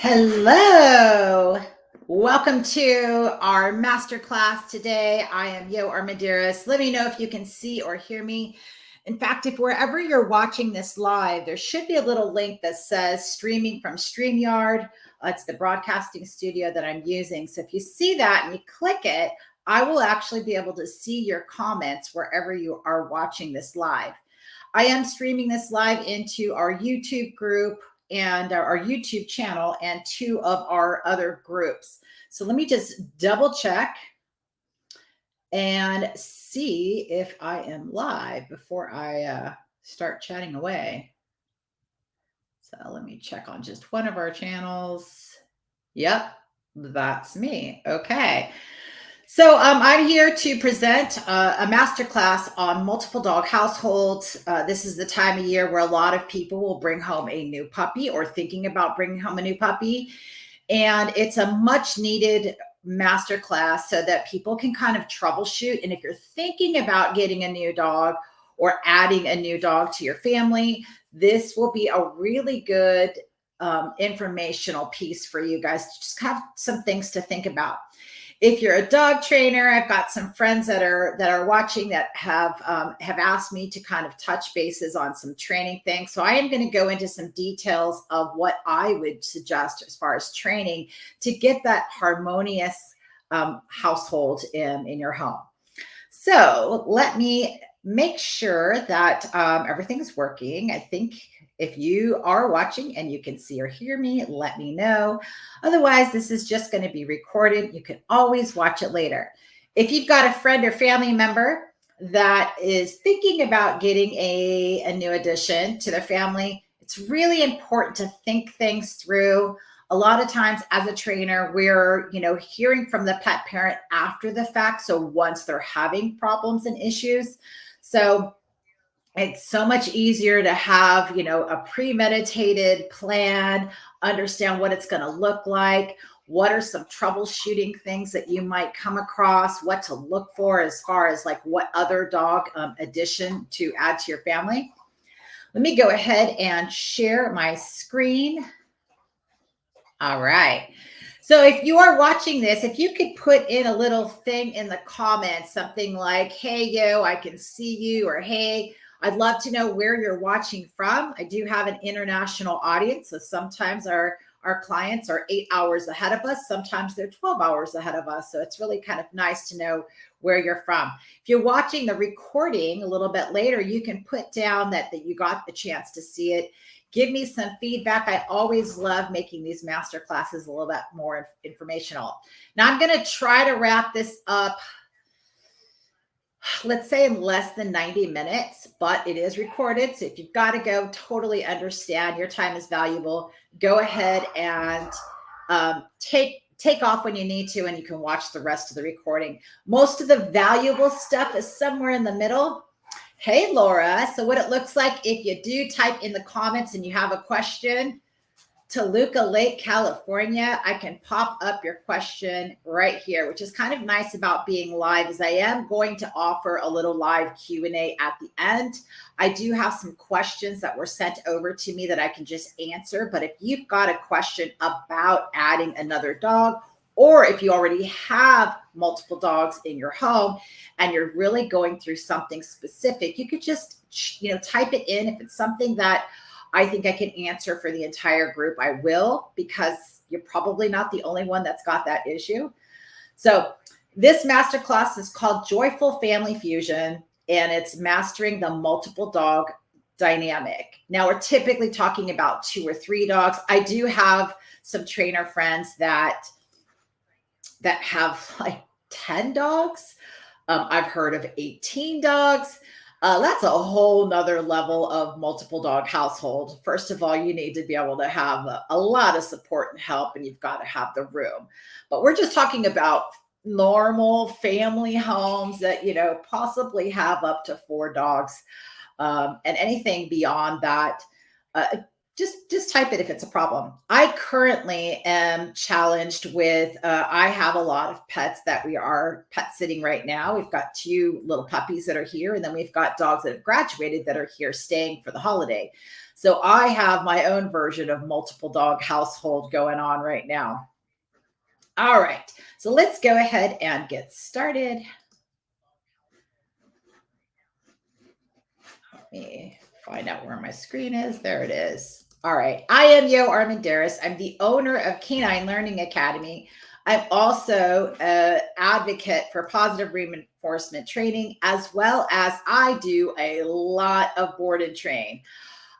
Hello. Welcome to our masterclass today. I am Yo Armendariz. Let me know if you can see or hear me. In fact, if wherever you're watching this live, there should be a little link that says streaming from StreamYard. It's the broadcasting studio that I'm using. So if you see that and you click it, I will actually be able to see your comments wherever you are watching this live. I am streaming this live into our YouTube group and our YouTube channel and two of our other groups. So let me just double check and see if I am live before I start chatting away. So let me check on just one of our channels. Yep, that's me. Okay. So I'm here to present a masterclass on multiple dog households. This is the time of year where a lot of people will bring home a new puppy or thinking about bringing home a new puppy. And it's a much needed masterclass so that people can kind of troubleshoot. And if you're thinking about getting a new dog or adding a new dog to your family, this will be a really good informational piece for you guys to just have some things to think about. If you're a dog trainer, I've got some friends that are watching that have asked me to kind of touch bases on some training things. So I am going to go into some details of what I would suggest as far as training to get that harmonious household in your home. So let me make sure that everything is working. I think if you are watching and you can see or hear me, let me know. Otherwise, this is just going to be recorded. You can always watch it later. If you've got a friend or family member that is thinking about getting a new addition to their family, it's really important to think things through. A lot of times as a trainer, we're, hearing from the pet parent after the fact. So once they're having problems and issues. So it's so much easier to have, a premeditated plan, understand what it's going to look like. What are some troubleshooting things that you might come across, what to look for as far as like what other dog addition to add to your family. Let me go ahead and share my screen. All right. So if you are watching this, if you could put in a little thing in the comments, something like, hey, yo, I can see you, or hey, I'd love to know where you're watching from. I do have an international audience. So sometimes our clients are 8 hours ahead of us. Sometimes they're 12 hours ahead of us. So it's really kind of nice to know where you're from. If you're watching the recording a little bit later, you can put down that you got the chance to see it. Give me some feedback. I always love making these master classes a little bit more informational. Now I'm going to try to wrap this up, let's say in less than 90 minutes, but it is recorded. So if you've got to go, totally understand. Your time is valuable. Go ahead and take off when you need to, and you can watch the rest of the recording. Most of the valuable stuff is somewhere in the middle. Hey, Laura. So what it looks like, if you do type in the comments and you have a question, Toluca Lake, California, I can pop up your question right here, which is kind of nice about being live, is I am going to offer a little live Q&A at the end. I do have some questions that were sent over to me that I can just answer. But if you've got a question about adding another dog, or if you already have multiple dogs in your home and you're really going through something specific, you could just, type it in. If it's something that I think I can answer for the entire group, I will, because you're probably not the only one that's got that issue. So this masterclass is called Joyful Family Fusion, and it's mastering the multiple dog dynamic. Now we're typically talking about 2 or 3 dogs. I do have some trainer friends that have like 10 dogs. I've heard of 18 dogs. That's a whole nother level of multiple dog household. First of all, you need to be able to have a lot of support and help, and you've got to have the room. But we're just talking about normal family homes that, possibly have up to 4 dogs. And anything beyond that, Just type it if it's a problem. I currently am challenged with, I have a lot of pets that we are pet sitting right now. We've got 2 little puppies that are here, and then we've got dogs that have graduated that are here staying for the holiday. So I have my own version of multiple dog household going on right now. All right, so let's go ahead and get started. Let me find out where my screen is. There it is. All right. I am Yo Armendariz. I'm the owner of Canine Learning Academy. I'm also an advocate for positive reinforcement training, as well as I do a lot of board and train.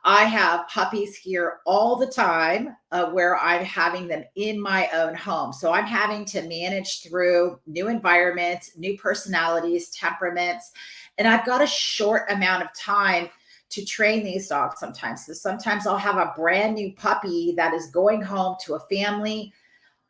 I have puppies here all the time where I'm having them in my own home. So I'm having to manage through new environments, new personalities, temperaments, and I've got a short amount of time to train these dogs sometimes. So sometimes I'll have a brand new puppy that is going home to a family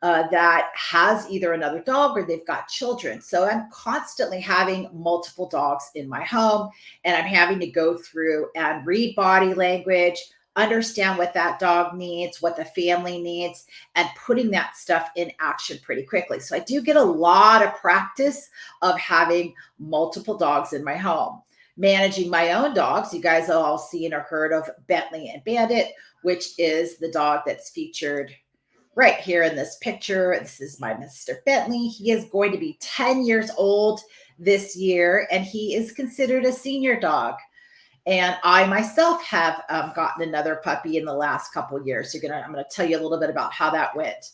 that has either another dog or they've got children. So I'm constantly having multiple dogs in my home, and I'm having to go through and read body language, understand what that dog needs, what the family needs, and putting that stuff in action pretty quickly. So I do get a lot of practice of having multiple dogs in my home. Managing my own dogs, you guys have all seen or heard of Bentley and Bandit, which is the dog that's featured right here in this picture. This is my Mr. Bentley. He is going to be 10 years old this year, and he is considered a senior dog. And I myself have gotten another puppy in the last couple of years. I'm going to tell you a little bit about how that went.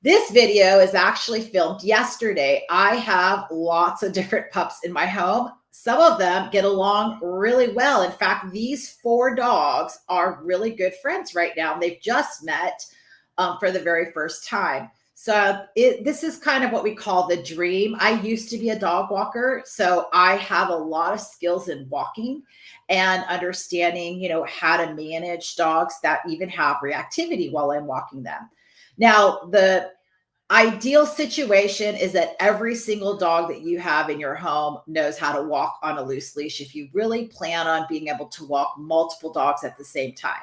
This video is actually filmed yesterday. I have lots of different pups in my home. Some of them get along really well. In fact, these 4 dogs are really good friends right now. They've just met for the very first time. So this is kind of what we call the dream. I used to be a dog walker, so I have a lot of skills in walking and understanding, how to manage dogs that even have reactivity while I'm walking them. Now, the ideal situation is that every single dog that you have in your home knows how to walk on a loose leash if you really plan on being able to walk multiple dogs at the same time.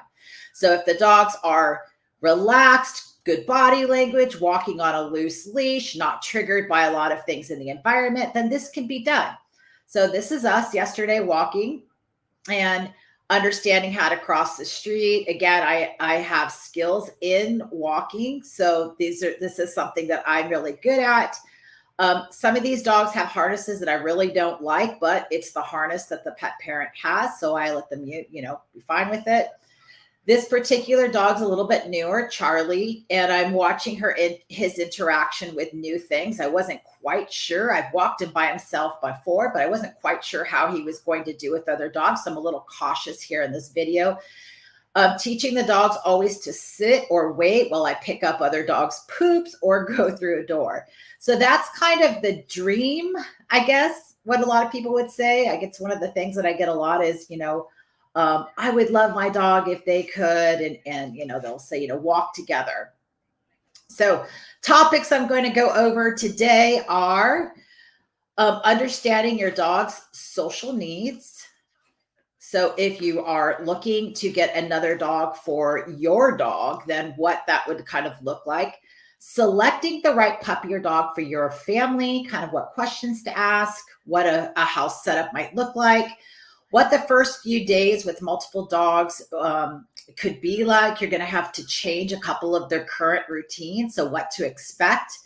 So if the dogs are relaxed, good body language, walking on a loose leash, not triggered by a lot of things in the environment, then this can be done. So this is us yesterday walking and understanding how to cross the street. Again, I have skills in walking. So this is something that I'm really good at. Some of these dogs have harnesses that I really don't like, but it's the harness that the pet parent has. So I let them, be fine with it. This particular dog's a little bit newer, Charlie, and I'm watching his interaction with new things. I wasn't quite sure. I've walked him by himself before, but I wasn't quite sure how he was going to do with other dogs. So I'm a little cautious here in this video. Teaching the dogs always to sit or wait while I pick up other dogs' poops or go through a door. So that's kind of the dream, I guess, what a lot of people would say. I guess one of the things that I get a lot is, I would love my dog if they could, and they'll say, walk together. So topics I'm going to go over today are understanding your dog's social needs. So if you are looking to get another dog for your dog, then what that would kind of look like. Selecting the right puppy or dog for your family, kind of what questions to ask, what a house setup might look like, what the first few days with multiple dogs could be like. You're going to have to change a couple of their current routines, so what to expect.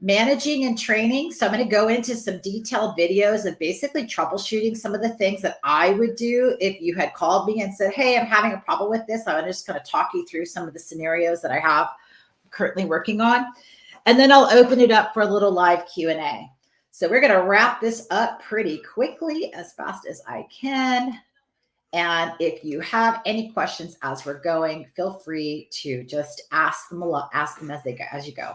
Managing and training. So I'm going to go into some detailed videos of basically troubleshooting some of the things that I would do if you had called me and said, hey, I'm having a problem with this. I'm just going to talk you through some of the scenarios that I have currently working on. And then I'll open it up for a little live Q&A. So we're going to wrap this up pretty quickly, as fast as I can. And if you have any questions as we're going, feel free to just ask them as you go.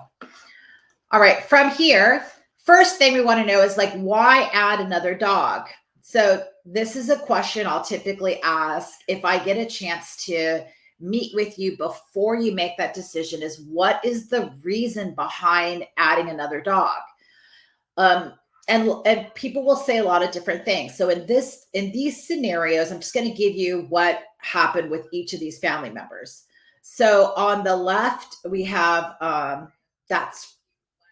All right, from here, first thing we want to know is why add another dog? So this is a question I'll typically ask if I get a chance to meet with you before you make that decision, is what is the reason behind adding another dog? and people will say a lot of different things. So in these scenarios, I'm just going to give you what happened with each of these family members. So on the left, we have that's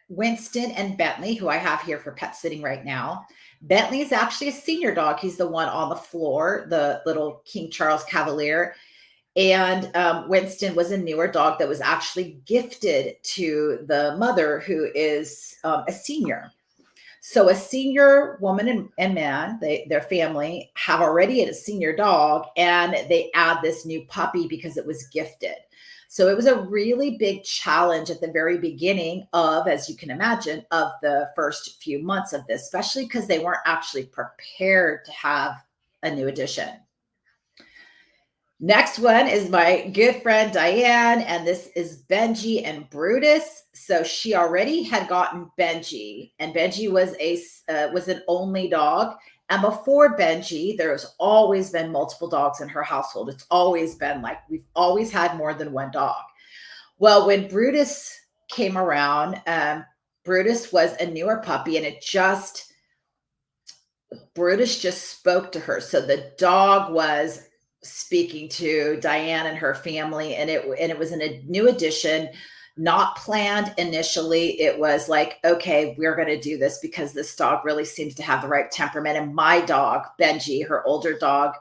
Winston and Bentley, who I have here for pet sitting right now. Bentley is actually a senior dog. He's the one on the floor, the little King Charles Cavalier. And Winston was a newer dog that was actually gifted to the mother, who is a senior. So a senior woman and man, their family have already a senior dog, and they add this new puppy because it was gifted. So it was a really big challenge at the very beginning of, as you can imagine, of the first few months of this, especially because they weren't actually prepared to have a new addition. Next one is my good friend Diane, and this is Benji and Brutus. So she already had gotten Benji, and Benji was an only dog. And before Benji, there's always been multiple dogs in her household. It's always been like we've always had more than one dog. Well, when Brutus came around, Brutus was a newer puppy, and Brutus just spoke to her. So the dog was speaking to Diane and her family, and it was a new addition, not planned initially. It was like, okay, we're going to do this because this dog really seems to have the right temperament. And my dog, Benji, her older dog,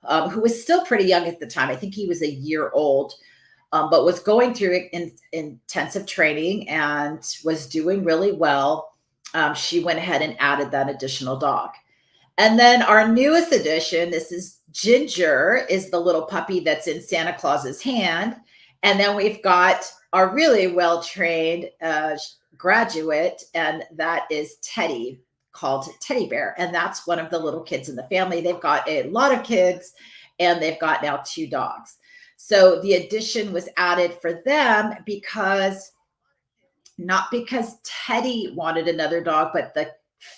who was still pretty young at the time, I think he was a year old, but was going through intensive training and was doing really well. She went ahead and added that additional dog. And then our newest addition, this is Ginger, is the little puppy that's in Santa Claus's hand. And then we've got our really well-trained graduate, and that is Teddy, called Teddy Bear. And that's one of the little kids in the family. They've got a lot of kids, and they've got now 2 dogs. So the addition was added for them not because Teddy wanted another dog, but the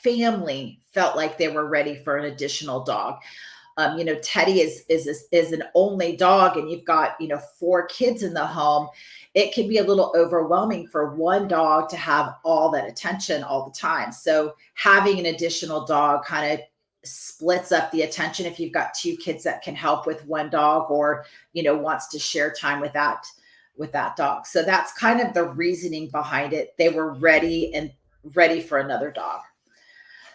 family felt like they were ready for an additional dog. Teddy is an only dog, and you've got 4 kids in the home. It can be a little overwhelming for one dog to have all that attention all the time. So having an additional dog kind of splits up the attention if you've got 2 kids that can help with one dog, or wants to share time with that dog. So that's kind of the reasoning behind it. They were ready for another dog.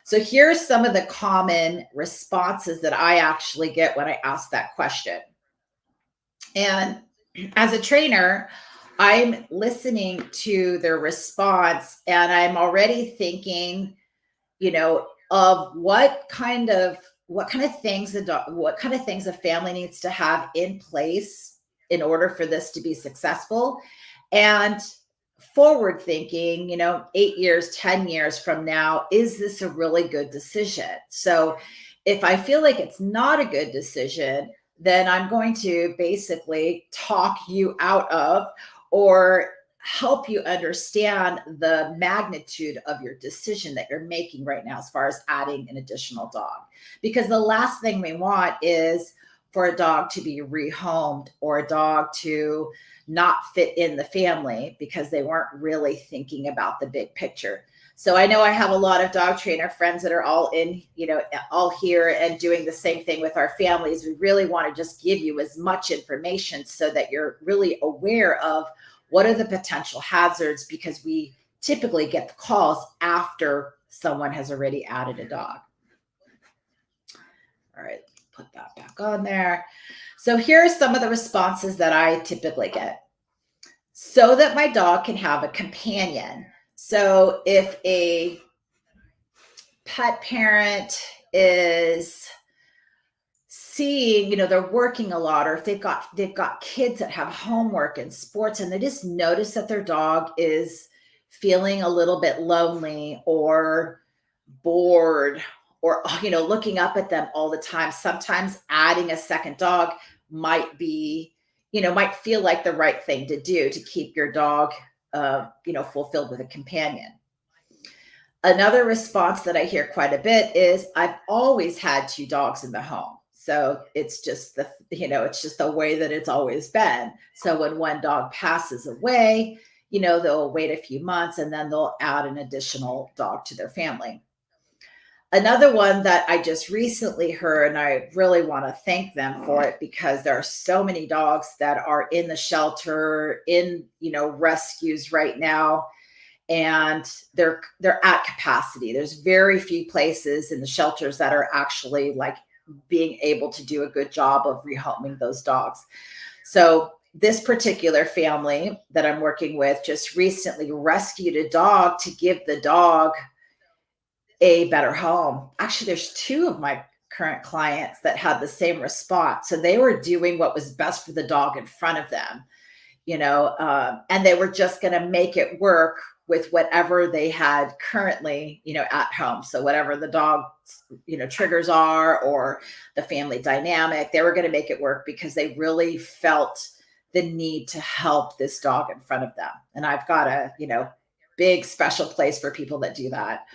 So here's some of the common responses that I actually get when I ask that question. And as a trainer, I'm listening to their response, and I'm already thinking, of what kind of things a family needs to have in place in order for this to be successful. And forward thinking, 8 years, 10 years from now, is this a really good decision? So if I feel like it's not a good decision, then I'm going to basically talk you out of, or help you understand the magnitude of your decision that you're making right now as far as adding an additional dog. Because the last thing we want is for a dog to be rehomed, or a dog to not fit in the family because they weren't really thinking about the big picture. So I know I have a lot of dog trainer friends that are all here and doing the same thing with our families. We really want to just give you as much information so that you're really aware of what are the potential hazards, because we typically get the calls after someone has already added a dog. All right, put that back on there. So here are some of the responses that I typically get. So that my dog can have a companion. So if a pet parent is seeing, they're working a lot, or if they've got kids that have homework and sports, and they just notice that their dog is feeling a little bit lonely or bored, or looking up at them all the time, sometimes adding a second dog might feel like the right thing to do to keep your dog fulfilled with a companion. Another response that I hear quite a bit is, I've always had 2 dogs in the home. So it's just the way that it's always been. So when one dog passes away, they'll wait a few months, and then they'll add an additional dog to their family. Another one that I just recently heard, and I really want to thank them for it, because there are so many dogs that are in the shelter, in, rescues right now, and they're at capacity. There's very few places in the shelters that are actually like being able to do a good job of rehoming those dogs. So this particular family that I'm working with just recently rescued a dog to give the dog a better home. Actually, there's two of my current clients that had the same response. So they were doing what was best for the dog in front of them, and they were just going to make it work with whatever they had currently, at home. So whatever the dog's, triggers are, or the family dynamic, they were going to make it work because they really felt the need to help this dog in front of them. And I've got a, big special place for people that do that.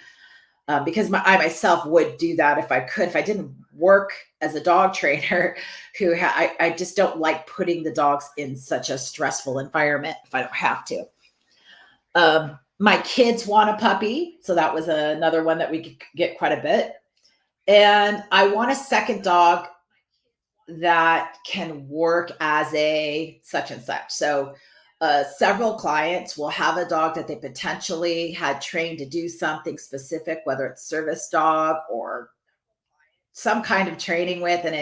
Because I myself would do that if I could. If I didn't work as a dog trainer, I just don't like putting the dogs in such a stressful environment if I don't have to. My kids want a puppy, so that was another one that we could get quite a bit. And I want a second dog that can work as a such and such. So several clients will have a dog that they potentially had trained to do something specific, whether it's service dog or some kind of training with, and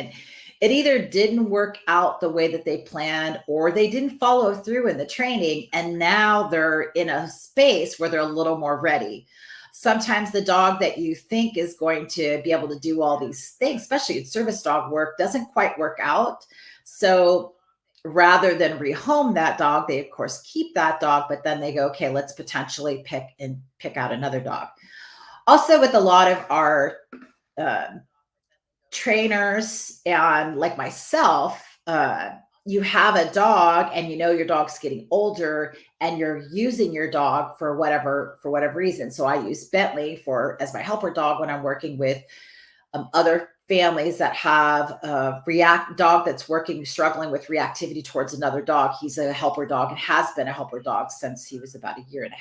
it either didn't work out the way that they planned, or they didn't follow through in the training, and now they're in a space where they're a little more ready. Sometimes the dog that you think is going to be able to do all these things, especially in service dog work, doesn't quite work out. So rather than rehome that dog, they of course keep that dog, but then they go, okay, let's potentially pick out another dog. Also, with a lot of our trainers and like myself, you have a dog and your dog's getting older and you're using your dog for whatever reason. So I use Bentley as my helper dog when I'm working with other families that have a dog that's struggling with reactivity towards another dog. He's a helper dog and has been a helper dog since he was about 1.5 years.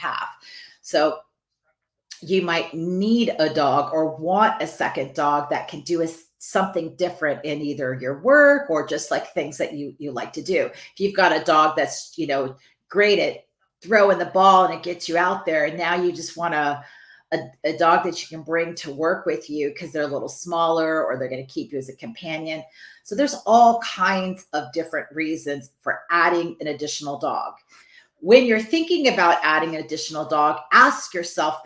So you might need a dog or want a second dog that can do something different in either your work or just like things that you like to do. If you've got a dog that's, great at throwing the ball and it gets you out there, and now you just want a dog that you can bring to work with you because they're a little smaller, or they're going to keep you as a companion. So there's all kinds of different reasons for adding an additional dog. When you're thinking about adding an additional dog, ask yourself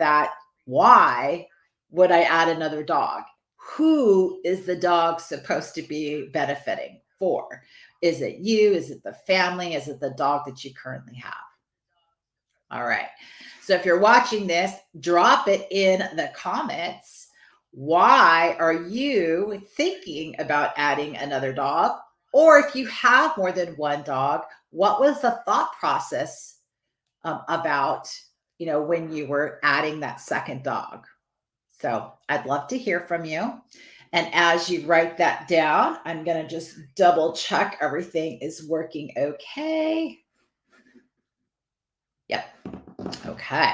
why would I add another dog? Who is the dog supposed to be benefiting for? Is it you? Is it the family? Is it the dog that you currently have? All right. So if you're watching this, drop it in the comments. Why are you thinking about adding another dog? Or if you have more than one dog, what was the thought process about, when you were adding that second dog? So I'd love to hear from you. And as you write that down, I'm going to just double check everything is working okay. Yep. Okay.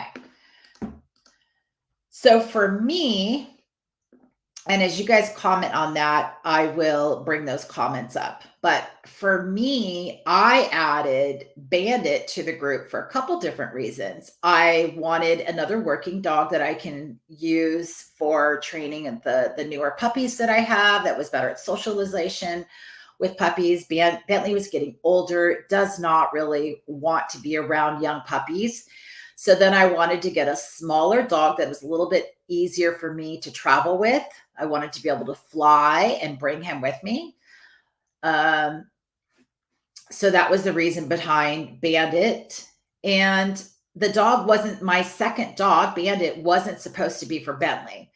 So for me, and as you guys comment on that, I will bring those comments up. But for me, I added Bandit to the group for a couple different reasons. I wanted another working dog that I can use for training the newer puppies that I have that was better at socialization with puppies. Bentley was getting older, does not really want to be around young puppies. So then I wanted to get a smaller dog that was a little bit easier for me to travel with. I wanted to be able to fly and bring him with me. So that was the reason behind Bandit. And the dog wasn't my second dog. Bandit wasn't supposed to be for Bentley.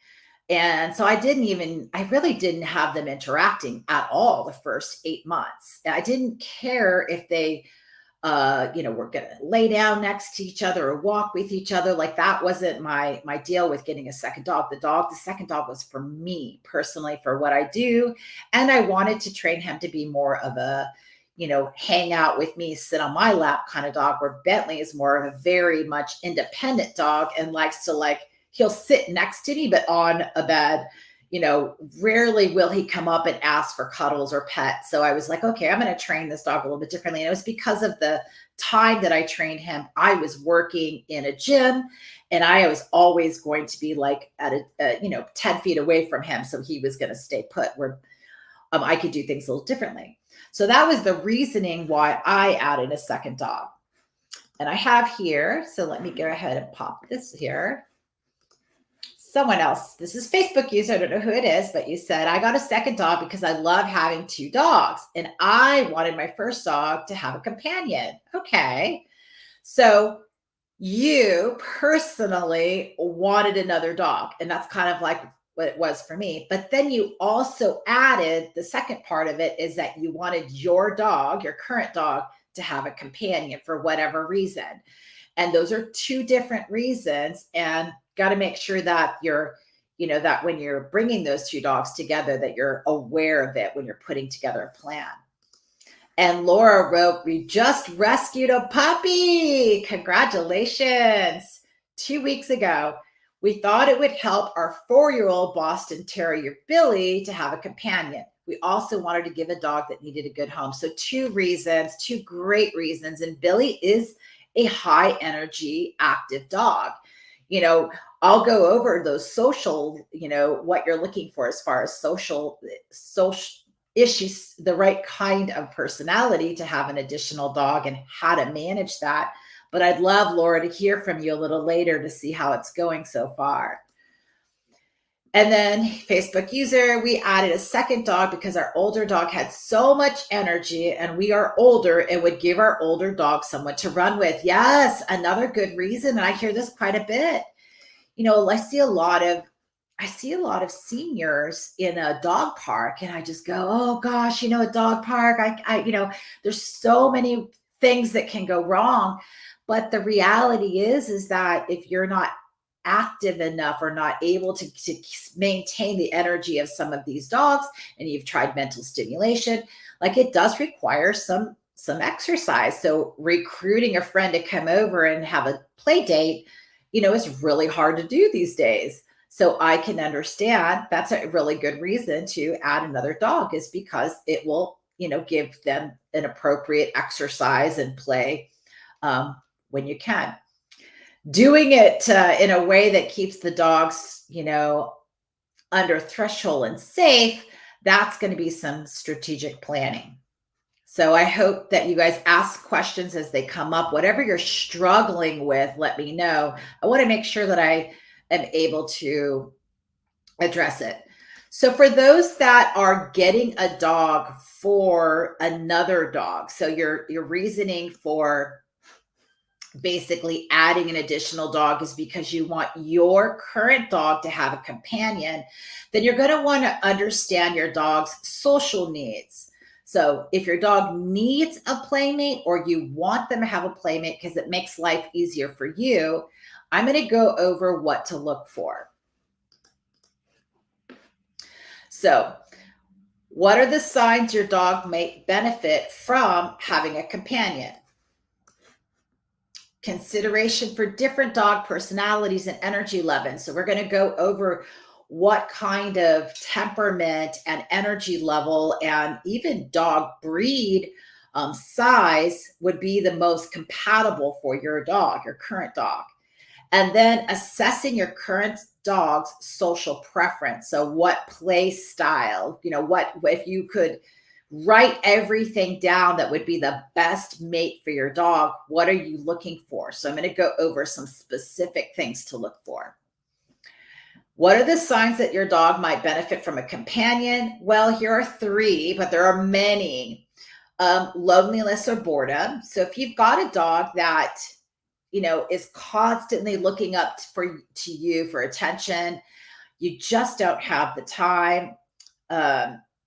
And so I really didn't have them interacting at all the first 8 months. I didn't care if they we're going to lay down next to each other or walk with each other. Like, that wasn't my deal with getting a second dog. The second dog was for me personally, for what I do. And I wanted to train him to be more of a, hang out with me, sit on my lap kind of dog, where Bentley is more of a very much independent dog and likes to he'll sit next to me, but on a bed. Rarely will he come up and ask for cuddles or pets. So I was like, okay, I'm going to train this dog a little bit differently. And it was because of the time that I trained him. I was working in a gym, and I was always going to be like at 10 feet away from him. So he was going to stay put where I could do things a little differently. So that was the reasoning why I added a second dog. And I have here, so let me go ahead and pop this here. Someone else, this is Facebook user, I don't know who it is, but you said, I got a second dog because I love having two dogs, and I wanted my first dog to have a companion. Okay. So you personally wanted another dog, and that's kind of like what it was for me. But then you also added the second part of it is that you wanted your dog, your current dog, to have a companion for whatever reason. And those are two different reasons, and got to make sure that that when you're bringing those two dogs together, that you're aware of it when you're putting together a plan. And Laura wrote, we just rescued a puppy. Congratulations. 2 weeks ago, we thought it would help our 4-year-old Boston Terrier, Billy, to have a companion. We also wanted to give a dog that needed a good home. So 2 reasons, 2 great reasons. And Billy is a high energy, active dog. I'll go over those social, what you're looking for as far as social issues, the right kind of personality to have an additional dog and how to manage that. But I'd love, Laura, to hear from you a little later to see how it's going so far. And then Facebook user, we added a second dog because our older dog had so much energy, and we are older and would give our older dog someone to run with. Yes, another good reason. And I hear this quite a bit. I see a lot of seniors in a dog park, and I just go, oh gosh, a dog park. There's so many things that can go wrong. But the reality is that if you're not active enough or not able to maintain the energy of some of these dogs, and you've tried mental stimulation, like it does require some exercise. So recruiting a friend to come over and have a play date, is really hard to do these days. So I can understand that's a really good reason to add another dog, is because it will, give them an appropriate exercise and play when you can. Doing it in a way that keeps the dogs, under threshold and safe, that's going to be some strategic planning. So I hope that you guys ask questions as they come up. Whatever you're struggling with, let me know. I want to make sure that I am able to address it. So for those that are getting a dog for another dog, so your reasoning for basically adding an additional dog is because you want your current dog to have a companion, then you're going to want to understand your dog's social needs. So if your dog needs a playmate, or you want them to have a playmate because it makes life easier for you, I'm going to go over what to look for. So what are the signs your dog may benefit from having a companion? Consideration for different dog personalities and energy levels. So we're going to go over what kind of temperament and energy level and even dog breed size would be the most compatible for your dog, your current dog. And then assessing your current dog's social preference. So what play style, what if you could write everything down that would be the best mate for your dog, what are you looking for? So I'm going to go over some specific things to look for. What are the signs that your dog might benefit from a companion? Well, here are 3, but there are many. Loneliness or boredom. So if you've got a dog that, is constantly looking up to you for attention, you just don't have the time.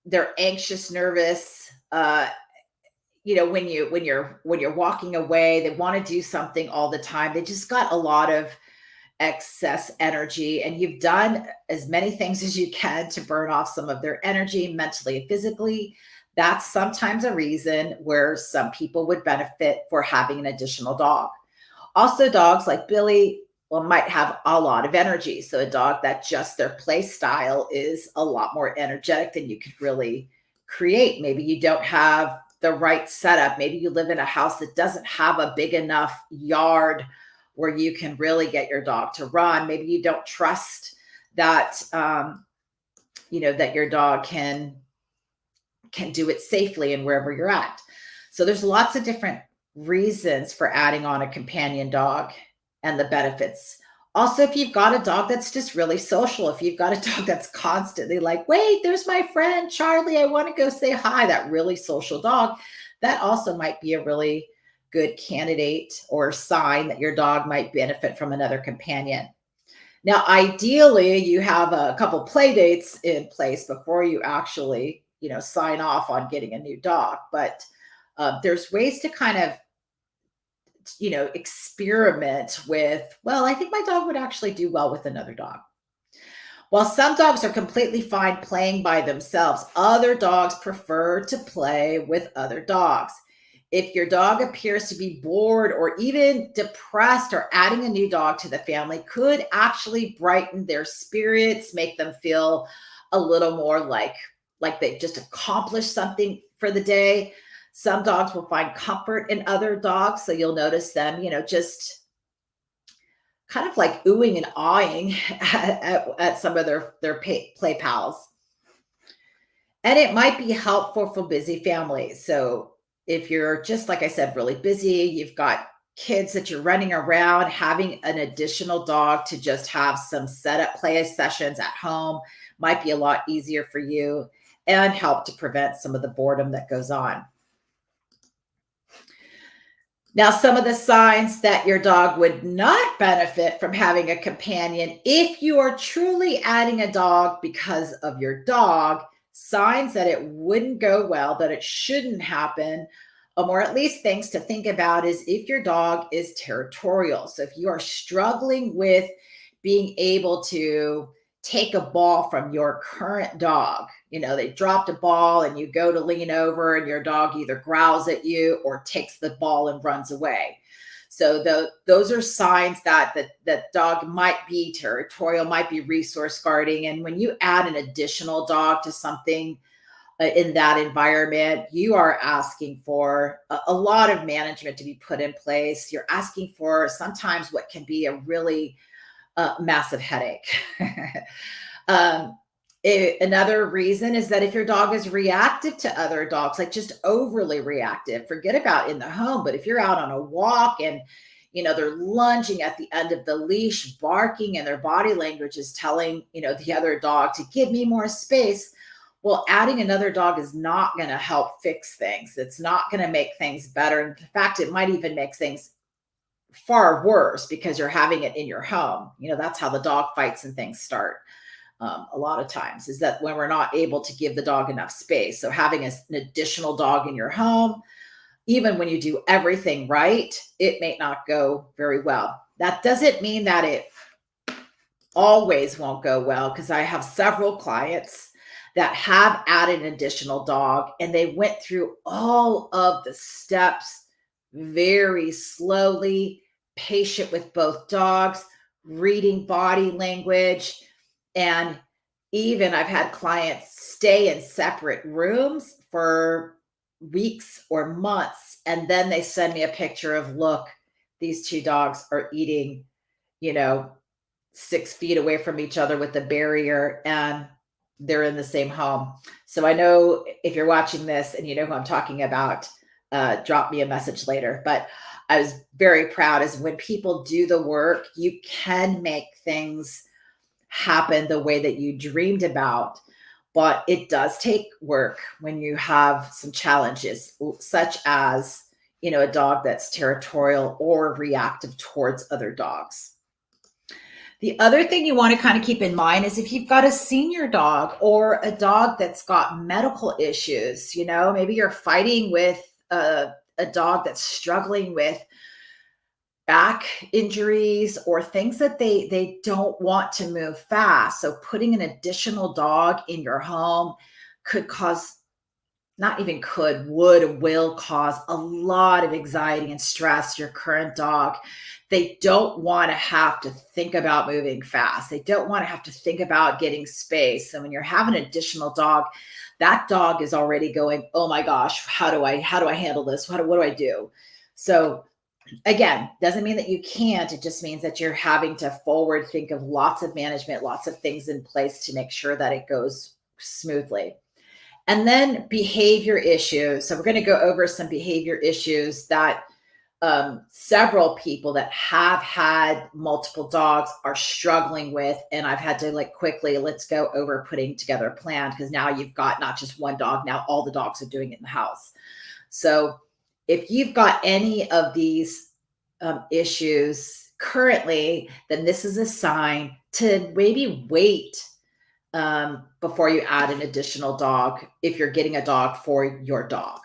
They're anxious, nervous. When you're walking away, they want to do something all the time. They just got a lot of excess energy, and you've done as many things as you can to burn off some of their energy mentally and physically. That's sometimes a reason where some people would benefit for having an additional dog. Also, dogs like Billy, well, might have a lot of energy. So a dog that just their play style is a lot more energetic than you could really create. Maybe you don't have the right setup. Maybe you live in a house that doesn't have a big enough yard where you can really get your dog to run. Maybe you don't trust that that your dog can do it safely and wherever you're at. So there's lots of different reasons for adding on a companion dog and the benefits. Also, if you've got a dog that's just really social, if you've got a dog that's constantly like, wait, there's my friend Charlie, I want to go say hi, that really social dog, that also might be a really good candidate or sign that your dog might benefit from another companion. Now, ideally, you have a couple play dates in place before you actually, sign off on getting a new dog. But there's ways to kind of, experiment with, well, I think my dog would actually do well with another dog. While some dogs are completely fine playing by themselves, other dogs prefer to play with other dogs. If your dog appears to be bored or even depressed, or adding a new dog to the family could actually brighten their spirits, make them feel a little more like they've just accomplished something for the day. Some dogs will find comfort in other dogs, so you'll notice them, just kind of like oohing and awing at some of their play pals. And it might be helpful for busy families. So if you're just, like I said, really busy, you've got kids that you're running around, having an additional dog to just have some setup play sessions at home might be a lot easier for you and help to prevent some of the boredom that goes on. Now, some of the signs that your dog would not benefit from having a companion, if you are truly adding a dog because of your dog, signs that it wouldn't go well, that it shouldn't happen, or at least things to think about, is if your dog is territorial. So if you are struggling with being able to take a ball from your current dog, they dropped a ball and you go to lean over and your dog either growls at you or takes the ball and runs away. So those are signs that that dog might be territorial, might be resource guarding. And when you add an additional dog to something in that environment, you are asking for a lot of management to be put in place. You're asking for sometimes what can be a really massive headache. Another reason is that if your dog is reactive to other dogs, like just overly reactive, forget about in the home, but if you're out on a walk and they're lunging at the end of the leash, barking, and their body language is telling the other dog to give me more space, well, adding another dog is not going to help fix things. It's not going to make things better. In fact, it might even make things far worse because you're having it in your home. That's how the dog fights and things start. A lot of times is that when we're not able to give the dog enough space. So having an additional dog in your home, even when you do everything right, it may not go very well. That doesn't mean that it always won't go well, because I have several clients that have added an additional dog and they went through all of the steps very slowly, patient with both dogs, reading body language. And even I've had clients stay in separate rooms for weeks or months. And then they send me a picture of, look, these two dogs are eating, 6 feet away from each other with a barrier, and they're in the same home. So I know if you're watching this and you know who I'm talking about, drop me a message later. But I was very proud, as when people do the work, you can make things happen the way that you dreamed about. But it does take work when you have some challenges, such as, a dog that's territorial or reactive towards other dogs. The other thing you want to kind of keep in mind is if you've got a senior dog or a dog that's got medical issues, maybe you're fighting with a dog that's struggling with back injuries or things that they don't want to move fast. So putting an additional dog in your home could cause not even could, would, will cause a lot of anxiety and stress, your current dog. They don't want to have to think about moving fast. They don't want to have to think about getting space. So when you're having an additional dog, that dog is already going, oh my gosh, how do I handle this? What do I do? So again, doesn't mean that you can't. It just means that you're having to forward think of lots of management, lots of things in place to make sure that it goes smoothly. And then behavior issues. So we're going to go over some behavior issues that several people that have had multiple dogs are struggling with. And I've had to quickly, let's go over putting together a plan, because now you've got not just one dog, now all the dogs are doing it in the house. So if you've got any of these issues currently, then this is a sign to maybe wait before you add an additional dog if you're getting a dog for your dog.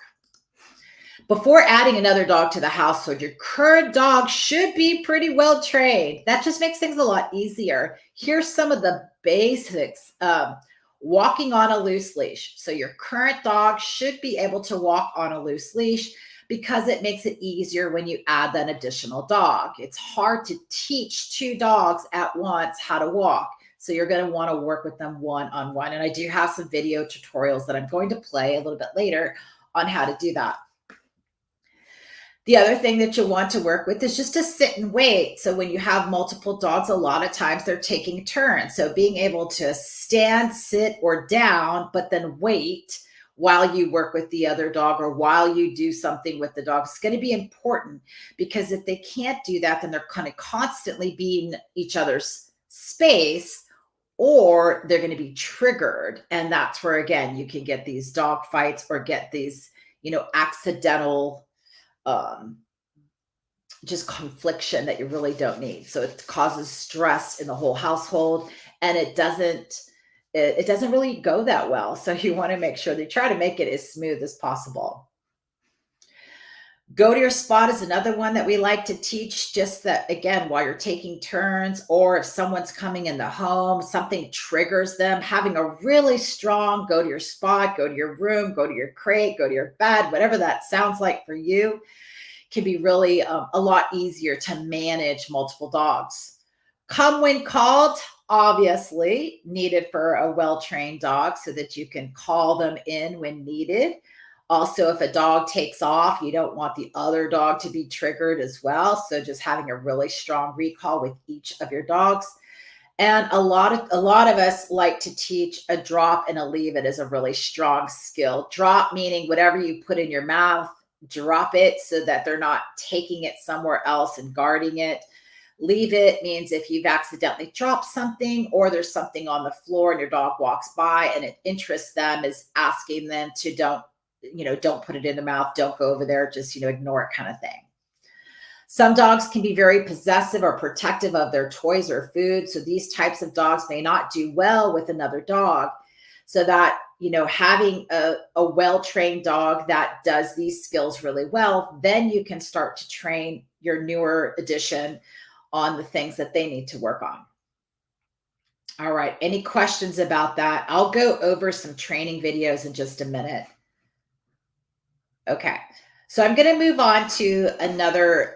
Before adding another dog to the household, your current dog should be pretty well trained. That just makes things a lot easier. Here's some of the basics. Walking on a loose leash. So your current dog should be able to walk on a loose leash, because it makes it easier when you add that additional dog. It's hard to teach two dogs at once how to walk. So you're going to want to work with them one-on-one. And I do have some video tutorials that I'm going to play a little bit later on how to do that. The other thing that you'll want to work with is just to sit and wait. So when you have multiple dogs, a lot of times they're taking turns. So being able to stand, sit, or down, but then wait while you work with the other dog or while you do something with the dog is going to be important, because if they can't do that, then they're kind of constantly being each other's space, or they're going to be triggered. And that's where, again, you can get these dog fights or get these, accidental just confliction that you really don't need. So it causes stress in the whole household, and it doesn't really go that well. So you want to make sure that you try to make it as smooth as possible. Go to your spot is another one that we like to teach, just that, again, while you're taking turns, or if someone's coming in the home, something triggers them, having a really strong go to your spot, go to your room, go to your crate, go to your bed, whatever that sounds like for you, can be really a lot easier to manage multiple dogs. Come when called, obviously needed for a well-trained dog, so that you can call them in when needed. Also, if a dog takes off, you don't want the other dog to be triggered as well. So just having a really strong recall with each of your dogs. And a lot of us like to teach a drop and a leave it as a really strong skill. Drop meaning whatever you put in your mouth, drop it so that they're not taking it somewhere else and guarding it. Leave it means if you've accidentally dropped something, or there's something on the floor and your dog walks by and it interests them, is asking them to don't put it in the mouth, don't go over there, just, ignore it, kind of thing. Some dogs can be very possessive or protective of their toys or food. So these types of dogs may not do well with another dog. So that, having a well-trained dog that does these skills really well, then you can start to train your newer addition on the things that they need to work on. All right. Any questions about that? I'll go over some training videos in just a minute. Okay. So I'm going to move on to another,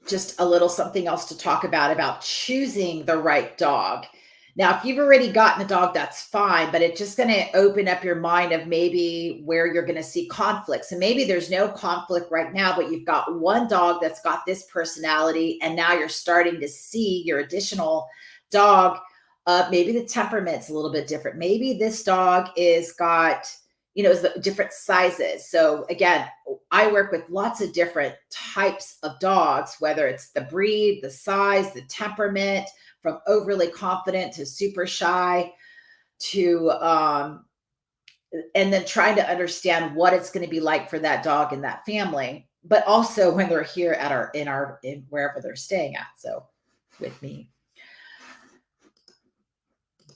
just a little something else to talk about choosing the right dog. Now, if you've already gotten a dog, that's fine, but it's just going to open up your mind of maybe where you're going to see conflicts. And maybe there's no conflict right now, but you've got one dog that's got this personality, and now you're starting to see your additional dog. Maybe the temperament's a little bit different. Maybe this dog is got, different sizes. So again, I work with lots of different types of dogs, whether it's the breed, the size, the temperament, from overly confident to super shy to, and then trying to understand what it's going to be like for that dog in that family, but also when they're here at in wherever they're staying at. So with me.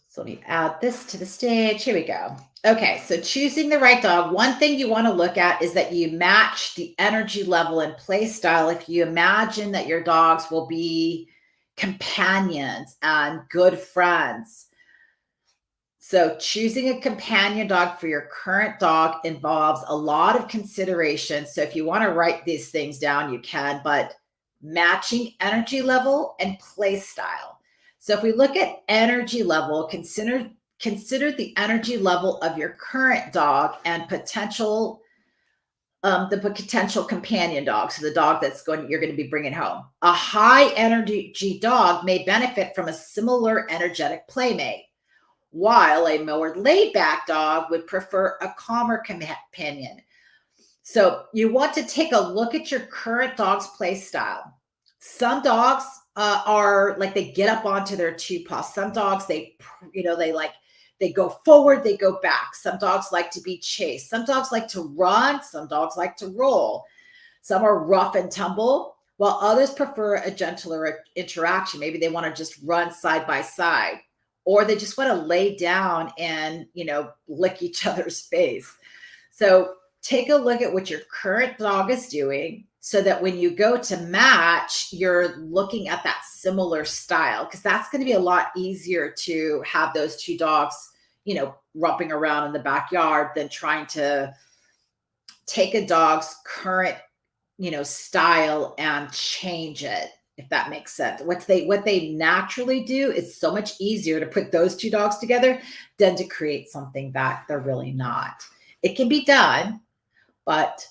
So let me add this to the stage. Here we go. Okay, so choosing the right dog. One thing you want to look at is that you match the energy level and play style. If you imagine that your dogs will be companions and good friends, So choosing a companion dog for your current dog involves a lot of consideration. So if you want to write these things down, you can, but matching energy level and play style. So if we look at energy level, consider the energy level of your current dog and the potential companion dog, so the dog you're going to be bringing home. A high energy dog may benefit from a similar energetic playmate, while a more laid back dog would prefer a calmer companion. So you want to take a look at your current dog's play style. Some dogs are like they get up onto their two paws. Some dogs they go forward, they go back. Some dogs like to be chased. Some dogs like to run. Some dogs like to roll. Some are rough and tumble, while others prefer a gentler interaction. Maybe they want to just run side by side, or they just want to lay down and, lick each other's face. So take a look at what your current dog is doing so that when you go to match, you're looking at that similar style, because that's going to be a lot easier to have those two dogs, romping around in the backyard than trying to take a dog's current, style and change it, if that makes sense. What they naturally do is so much easier to put those two dogs together than to create something that they're really not. It can be done, but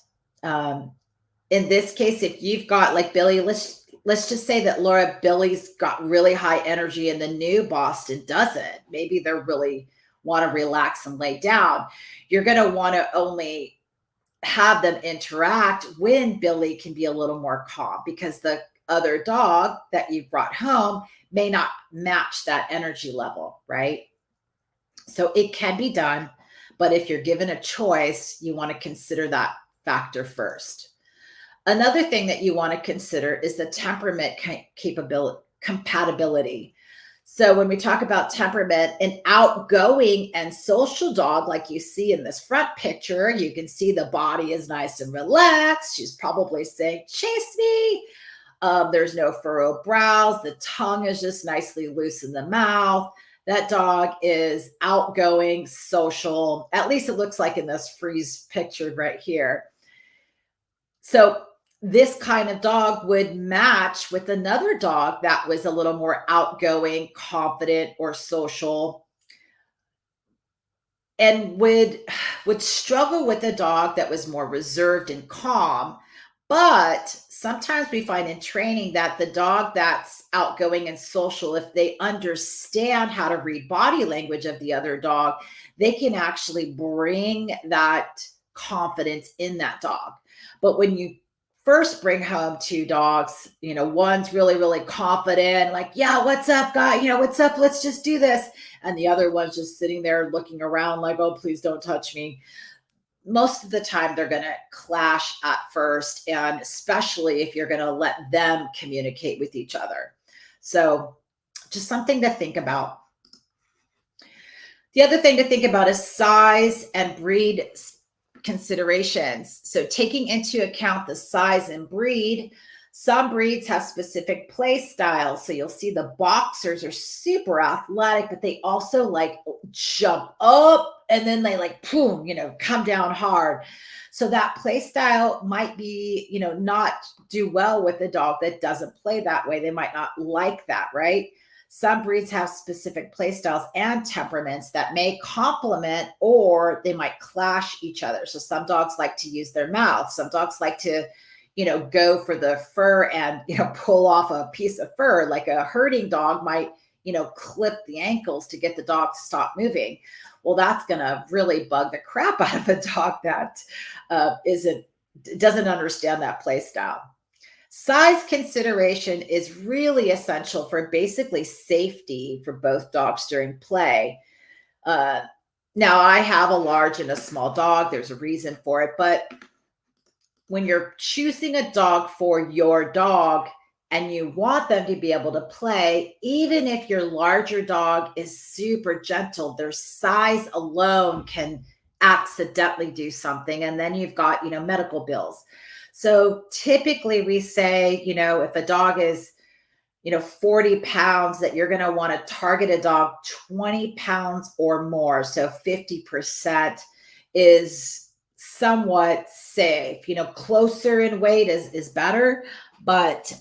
in this case, if you've got like Billy, let's just say that Billy's got really high energy and the new Boston doesn't. Maybe they're really want to relax and lay down. You're going to want to only have them interact when Billy can be a little more calm, because the other dog that you brought home may not match that energy level, right? So it can be done, but if you're given a choice, you want to consider that factor first. Another thing that you want to consider is the temperament compatibility. So when we talk about temperament, an outgoing and social dog, like you see in this front picture, you can see the body is nice and relaxed. She's probably saying, chase me. There's no furrowed brows. The tongue is just nicely loose in the mouth. That dog is outgoing, social. At least it looks like in this freeze picture right here. So this kind of dog would match with another dog that was a little more outgoing, confident, or social, and would struggle with a dog that was more reserved and calm. But sometimes we find in training that the dog that's outgoing and social, if they understand how to read body language of the other dog, they can actually bring that confidence in that dog. But when you first bring home two dogs, one's really, really confident, like, yeah, what's up, guy? What's up? Let's just do this. And the other one's just sitting there looking around like, oh, please don't touch me. Most of the time they're going to clash at first, and especially if you're going to let them communicate with each other. So just something to think about. The other thing to think about is size and breed considerations. So taking into account the size and breed, some breeds have specific play styles. So you'll see the boxers are super athletic, but they also like jump up and then they like, boom, come down hard. So that play style might be, not do well with a dog that doesn't play that way. They might not like that, right? Some breeds have specific play styles and temperaments that may complement, or they might clash each other. So some dogs like to use their mouth. Some dogs like to, go for the fur and, pull off a piece of fur. Like a herding dog might, clip the ankles to get the dog to stop moving. Well, that's going to really bug the crap out of a dog that doesn't understand that play style. Size consideration is really essential for basically safety for both dogs during play. Now, I have a large and a small dog. There's a reason for it. But when you're choosing a dog for your dog and you want them to be able to play, even if your larger dog is super gentle, their size alone can accidentally do something. And then you've got, medical bills. So typically we say, if a dog is 40 pounds, that you're going to want to target a dog 20 pounds or more. So 50% is somewhat safe. Closer in weight is better, but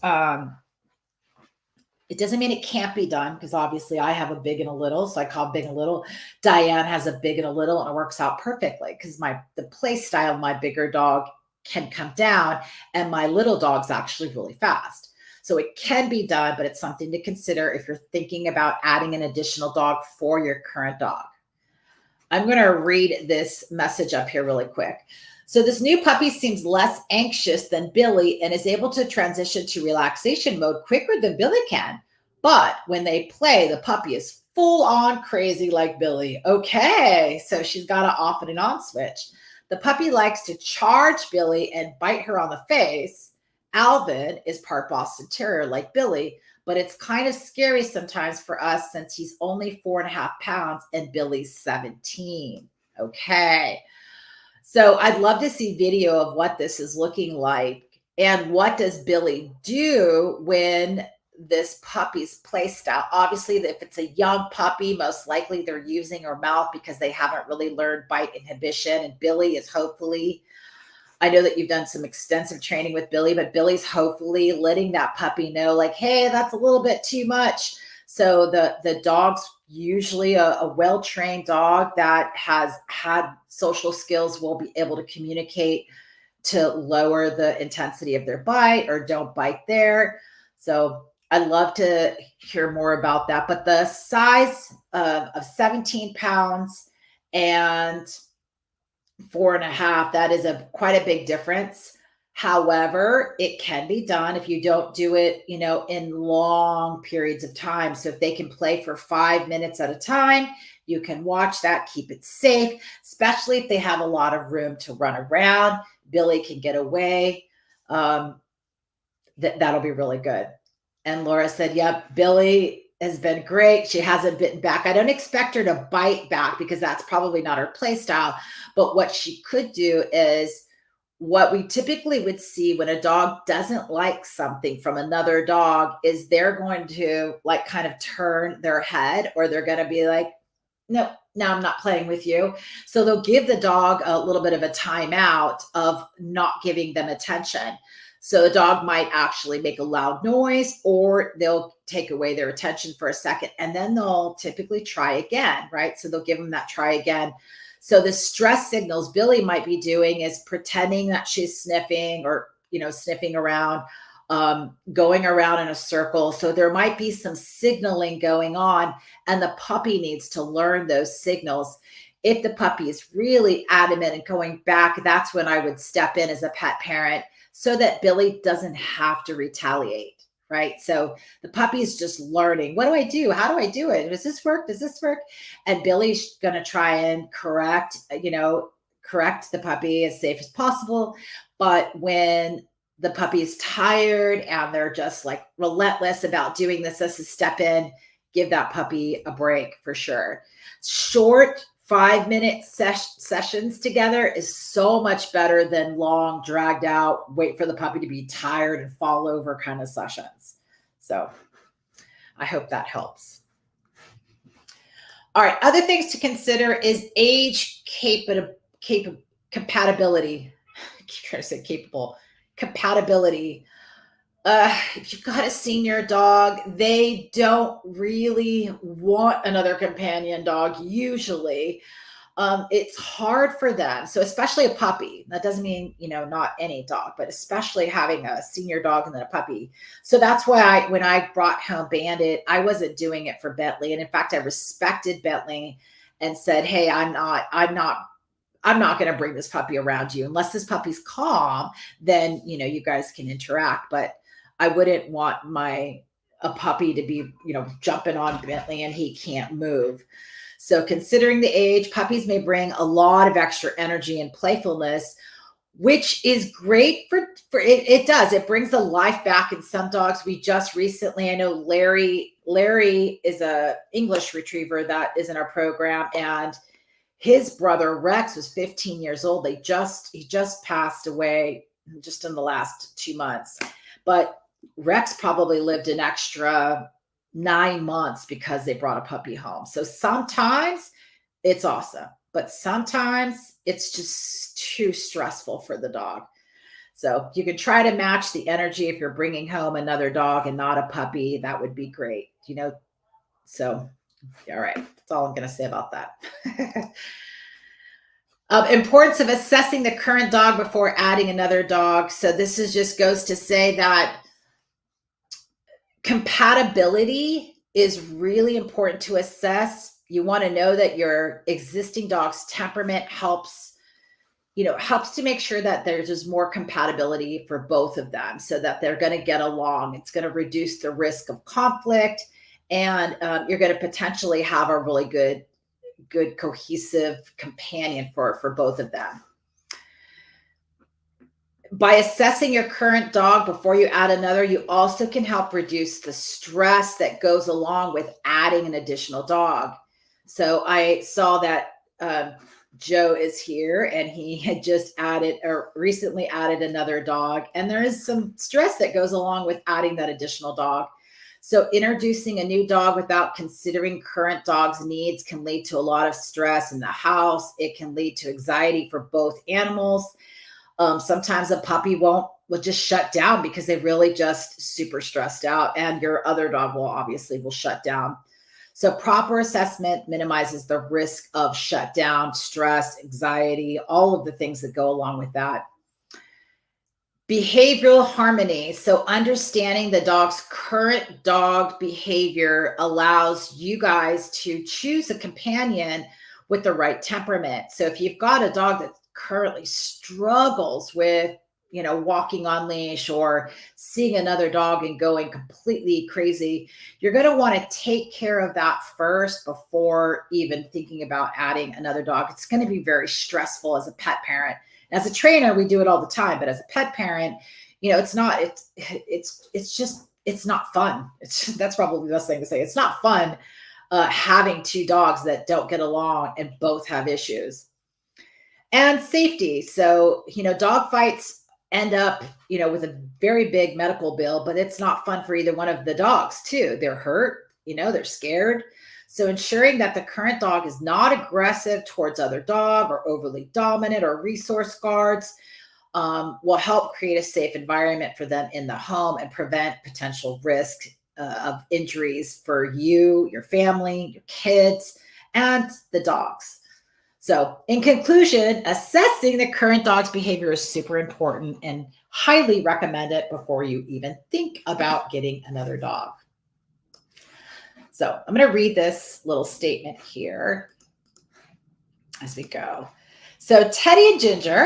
it doesn't mean it can't be done, because obviously I have a big and a little, so I call big and little. Diane has a big and a little, and it works out perfectly because the play style of my bigger dog can come down, and my little dog's actually really fast. So it can be done, but it's something to consider if you're thinking about adding an additional dog for your current dog. I'm going to read this message up here really quick. So this new puppy seems less anxious than Billy and is able to transition to relaxation mode quicker than Billy can. But when they play, the puppy is full on crazy like Billy. Okay, so she's got an off and an on switch. The puppy likes to charge Billy and bite her on the face. Alvin is part Boston Terrier like Billy, but it's kind of scary sometimes for us since he's only 4.5 pounds and Billy's 17. Okay. So I'd love to see video of what this is looking like, and what does Billy do when this puppy's play style. Obviously, if it's a young puppy, most likely they're using her mouth because they haven't really learned bite inhibition. And Billy is hopefully, I know that you've done some extensive training with Billy, but Billy's hopefully letting that puppy know, like, hey, that's a little bit too much. So the dog's usually a well-trained dog that has had social skills will be able to communicate to lower the intensity of their bite, or don't bite there. So I'd love to hear more about that. But the size of 17 pounds and 4.5, that is quite a big difference. However, it can be done if you don't do it, in long periods of time. So if they can play for 5 minutes at a time, you can watch that, keep it safe, especially if they have a lot of room to run around. Billy can get away. That'll be really good. And Laura said, yep, Billy has been great. She hasn't bitten back. I don't expect her to bite back because that's probably not her play style. But what she could do is what we typically would see when a dog doesn't like something from another dog is they're going to like kind of turn their head, or they're going to be like, no, now I'm not playing with you. So they'll give the dog a little bit of a timeout of not giving them attention. So the dog might actually make a loud noise, or they'll take away their attention for a second, and then they'll typically try again, right? So they'll give them that try again. So the stress signals Billy might be doing is pretending that she's sniffing, or, sniffing around, going around in a circle. So there might be some signaling going on, and the puppy needs to learn those signals. If the puppy is really adamant and going back, that's when I would step in as a pet parent so that Billy doesn't have to retaliate, right? So the puppy is just learning. What do I do? How do I do it? Does this work? Does this work? And Billy's going to try and correct the puppy as safe as possible. But when the puppy is tired and they're just like relentless about doing this, let's just step in, give that puppy a break for sure. Short 5-minute sessions together is so much better than long, dragged out, wait for the puppy to be tired and fall over kind of sessions. So I hope that helps. All right. Other things to consider is age compatibility. I keep trying to say capable. Compatibility. If you've got a senior dog, they don't really want another companion dog usually. It's hard for them. So especially a puppy. That doesn't mean, not any dog, but especially having a senior dog and then a puppy. So that's why when I brought home Bandit, I wasn't doing it for Bentley. And in fact, I respected Bentley and said, hey, I'm not going to bring this puppy around you unless this puppy's calm. Then, you guys can interact. But I wouldn't want a puppy to be, jumping on Bentley and he can't move. So considering the age, puppies may bring a lot of extra energy and playfulness, which is great for it. It does. It brings the life back in some dogs. We just recently, I know Larry is a English retriever that is in our program, and his brother Rex was 15 years old. He just passed away just in the last 2 months. But Rex probably lived an extra 9 months because they brought a puppy home. So sometimes it's awesome, but sometimes it's just too stressful for the dog. So you can try to match the energy. If you're bringing home another dog and not a puppy, that would be great. So all right, that's all I'm going to say about that. Importance of assessing the current dog before adding another dog. So this just goes to say that compatibility is really important to assess. You want to know that your existing dog's temperament helps to make sure that there's just more compatibility for both of them so that they're going to get along. It's going to reduce the risk of conflict, and you're going to potentially have a really good cohesive companion for both of them. By assessing your current dog before you add another, you also can help reduce the stress that goes along with adding an additional dog. So I saw that Joe is here, and he had just recently added another dog, and there is some stress that goes along with adding that additional dog. So introducing a new dog without considering current dog's needs can lead to a lot of stress in the house. It can lead to anxiety for both animals. Sometimes a puppy will just shut down because they really just super stressed out, and your other dog will shut down. So proper assessment minimizes the risk of shutdown, stress, anxiety, all of the things that go along with that. Behavioral harmony. So understanding the dog's current dog behavior allows you guys to choose a companion with the right temperament. So if you've got a dog that currently struggles with, walking on leash or seeing another dog and going completely crazy, you're going to want to take care of that first before even thinking about adding another dog. It's going to be very stressful as a pet parent. As a trainer, we do it all the time, but as a pet parent, it's not fun. That's probably the best thing to say. It's not fun having two dogs that don't get along and both have issues. And safety. So, dog fights end up, with a very big medical bill, but it's not fun for either one of the dogs too. They're hurt, they're scared. So ensuring that the current dog is not aggressive towards other dog or overly dominant or resource guards will help create a safe environment for them in the home and prevent potential risk of injuries for you, your family, your kids, and the dogs. So in conclusion, assessing the current dog's behavior is super important and highly recommend it before you even think about getting another dog. So I'm going to read this little statement here as we go. So Teddy and Ginger,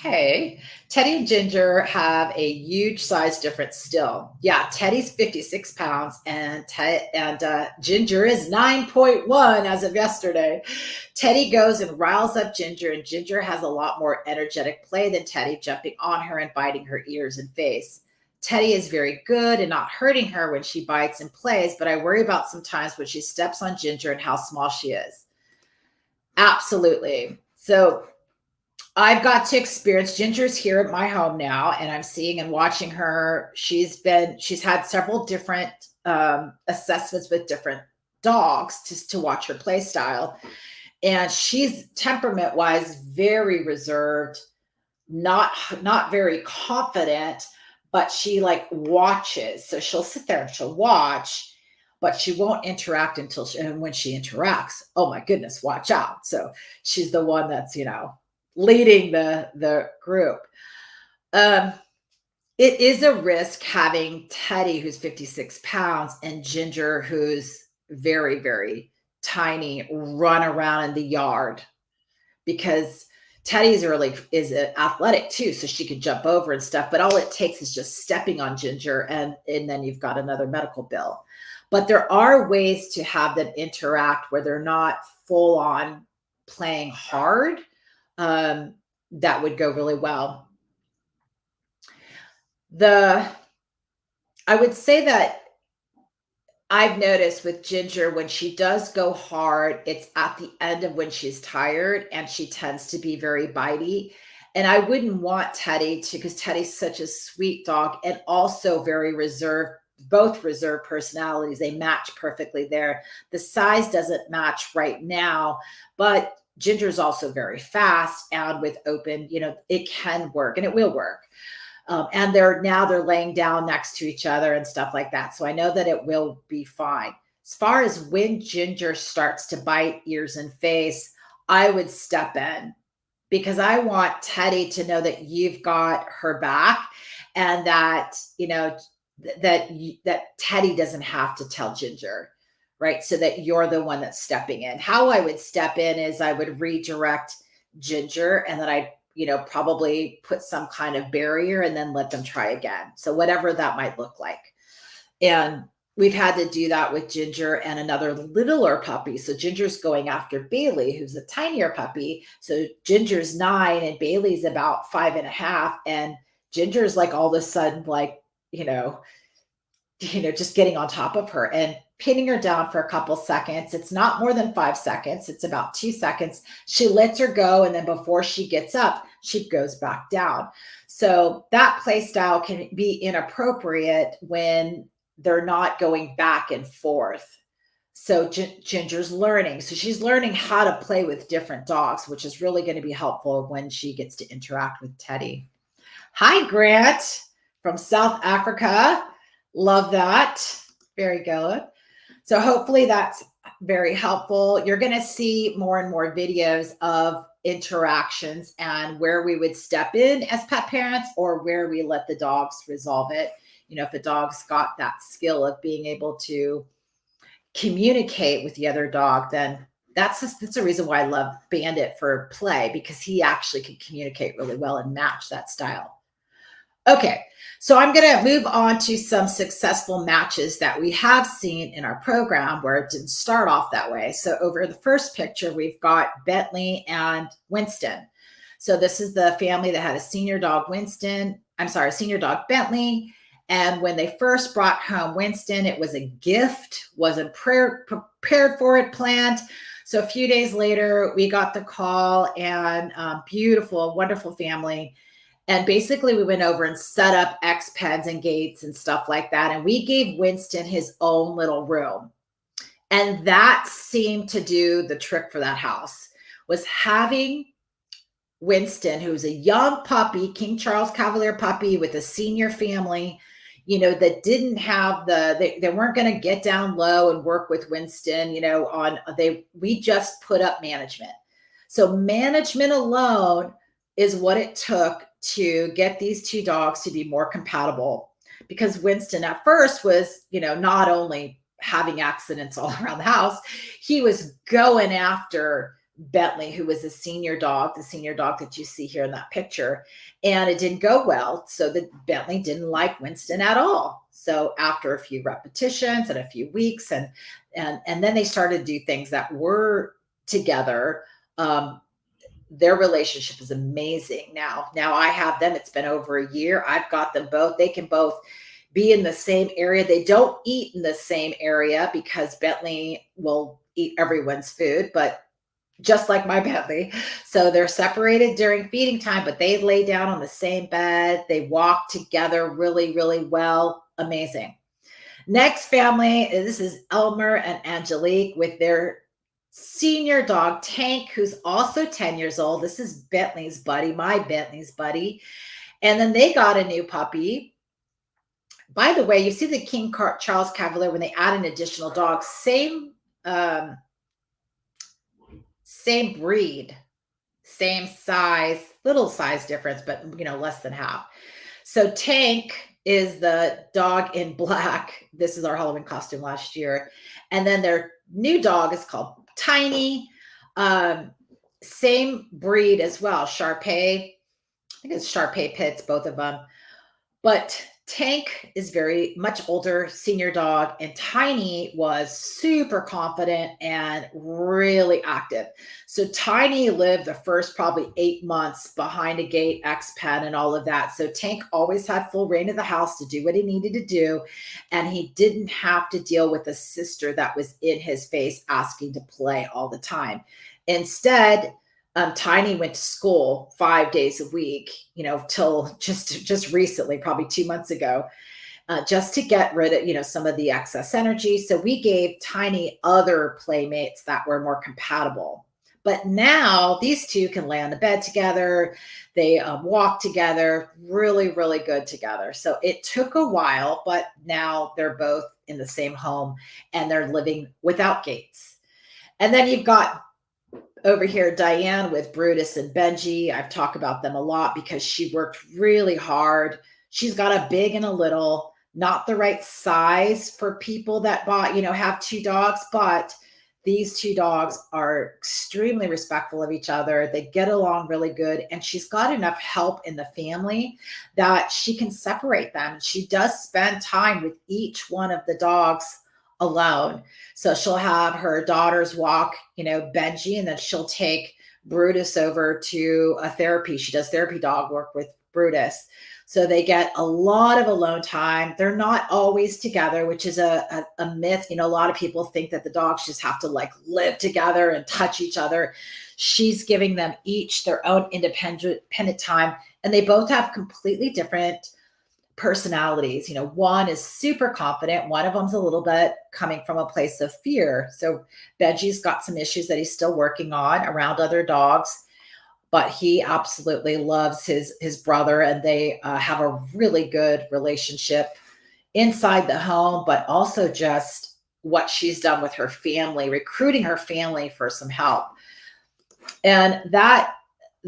Teddy and Ginger have a huge size difference still. Yeah, Teddy's 56 pounds and Ginger is 9.1 as of yesterday. Teddy goes and riles up Ginger, and Ginger has a lot more energetic play than Teddy, jumping on her and biting her ears and face. Teddy is very good and not hurting her when she bites and plays, but I worry about sometimes when she steps on Ginger and how small she is. Absolutely. So I've got to experience, Ginger's here at my home now, and I'm seeing and watching her. She's had several different assessments with different dogs to watch her play style. And she's temperament-wise very reserved, not very confident, but she watches. So she'll sit there and she'll watch, but she won't interact and when she interacts, oh my goodness, watch out. So she's the one that's, leading the group. It is a risk having Teddy, who's 56 pounds, and Ginger, who's very, very tiny, run around in the yard, because Teddy's is athletic too, so she could jump over and stuff, but all it takes is just stepping on Ginger, and then you've got another medical bill. But there are ways to have them interact where they're not full on playing hard. That would go really well. I would say that I've noticed with Ginger, when she does go hard, it's at the end of when she's tired, and she tends to be very bitey. And I wouldn't want Teddy to, because Teddy's such a sweet dog and also very reserved, both reserved personalities. They match perfectly there. The size doesn't match right now, but Ginger's also very fast, and with open, it can work and it will work. And they're laying down next to each other and stuff like that. So I know that it will be fine. As far as when Ginger starts to bite ears and face, I would step in, because I want Teddy to know that you've got her back, and that, that Teddy doesn't have to tell Ginger, right? So that you're the one that's stepping in. How I would step in is I would redirect Ginger, and then I'd, probably put some kind of barrier and then let them try again. So whatever that might look like. And we've had to do that with Ginger and another littler puppy. So Ginger's going after Bailey, who's a tinier puppy. So Ginger's 9 and Bailey's about 5.5. And Ginger's like all of a sudden, like, just getting on top of her and pinning her down for a couple seconds. It's not more than 5 seconds. It's about 2 seconds. She lets her go. And then before she gets up, she goes back down. So that play style can be inappropriate when they're not going back and forth. So Ginger's learning. So she's learning how to play with different dogs, which is really going to be helpful when she gets to interact with Teddy. Hi, Grant from South Africa. Love that. Very good. So hopefully that's very helpful. You're going to see more and more videos of interactions and where we would step in as pet parents, or where we let the dogs resolve it. If the dog's got that skill of being able to communicate with the other dog, then that's a reason why I love Bandit for play, because he actually can communicate really well and match that style. Okay, so I'm going to move on to some successful matches that we have seen in our program where it didn't start off that way. So over the first picture, we've got Bentley and Winston. So this is the family that had a senior dog, senior dog, Bentley. And when they first brought home Winston, it was a gift, wasn't prepared for it, planned. So a few days later, we got the call, and beautiful, wonderful family. And basically we went over and set up X pens and gates and stuff like that. And we gave Winston his own little room. And that seemed to do the trick for that house, was having Winston, who's a young puppy, King Charles Cavalier puppy with a senior family, that didn't have they weren't going to get down low and work with Winston, we just put up management. So management alone is what it took to get these two dogs to be more compatible, because Winston at first was, not only having accidents all around the house, he was going after Bentley, who was the senior dog that you see here in that picture. And it didn't go well. So that Bentley didn't like Winston at all. So after a few repetitions and a few weeks, and then they started to do things that were together. Their relationship is amazing now. Now I have them. It's been over a year. I've got them both. They can both be in the same area. They don't eat in the same area because Bentley will eat everyone's food, but just like my Bentley. So they're separated during feeding time, but they lay down on the same bed. They walk together really, really well. Amazing. Next family, this is Elmer and Angelique with their senior dog, Tank, who's also 10 years old. This is Bentley's buddy, my Bentley's buddy. And then they got a new puppy. By the way, you see the King Charles Cavalier, when they add an additional dog, same breed, same size, little size difference, but less than half. So Tank is the dog in black. This is our Halloween costume last year. And then their new dog is called Tiny, same breed as well. Shar-Pei, I think it's Shar-Pei pits, both of them. But Tank is very much older, senior dog, and Tiny was super confident and really active. So Tiny lived the first probably 8 months behind a gate, X-pen, and all of that. So Tank always had full reign of the house to do what he needed to do, and he didn't have to deal with a sister that was in his face asking to play all the time. Instead, Tiny went to school 5 days a week, till just recently, probably 2 months ago, just to get rid of, some of the excess energy. So we gave Tiny other playmates that were more compatible. But now these two can lay on the bed together. They walk together, really, really good together. So it took a while, but now they're both in the same home and they're living without gates. And then you've got over here Diane with Brutus and Benji. I've talked about them a lot because she worked really hard. She's got a big and a little, not the right size for people that have two dogs, but these two dogs are extremely respectful of each other. They get along really good. And she's got enough help in the family that she can separate them. She does spend time with each one of the dogs alone. So she'll have her daughters walk, Benji, and then she'll take Brutus over to a therapy. She does therapy dog work with Brutus. So they get a lot of alone time. They're not always together, which is a myth. A lot of people think that the dogs just have to live together and touch each other. She's giving them each their own independent time. And they both have completely different personalities. One is super confident. One of them's a little bit coming from a place of fear. So Benji's got some issues that he's still working on around other dogs. But he absolutely loves his brother, and they have a really good relationship inside the home, but also just what she's done with her family, recruiting her family for some help. And that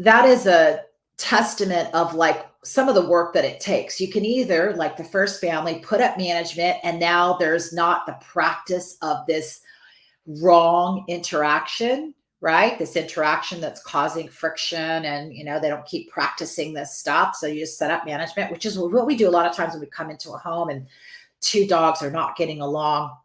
is a testament of some of the work that it takes. You can either, like the first family, put up management, and now there's not the practice of this wrong interaction, right? This interaction that's causing friction, and they don't keep practicing this stuff. So you just set up management, which is what we do a lot of times when we come into a home and two dogs are not getting along.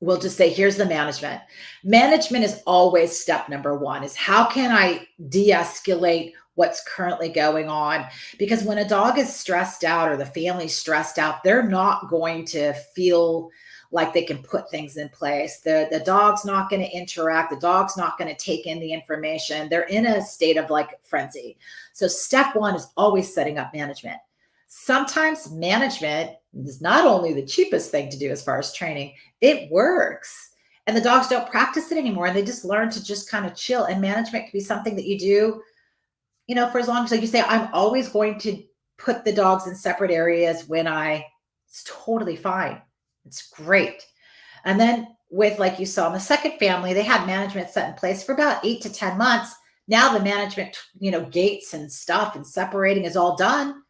We'll just say, here's the management. Management is always step number one, is how can I de-escalate what's currently going on? Because when a dog is stressed out or the family's stressed out, they're not going to feel like they can put things in place. The dog's not going to interact. The dog's not going to take in the information. They're in a state of frenzy. So step one is always setting up management. Sometimes management is not only the cheapest thing to do as far as training, it works. And the dogs don't practice it anymore. And they just learn to just kind of chill. And management can be something that you do, for as long as, like you say, I'm always going to put the dogs in separate areas it's totally fine. It's great. And then with, like you saw in the second family, they had management set in place for about 8 to 10 months. Now the management, gates and stuff and separating is all done.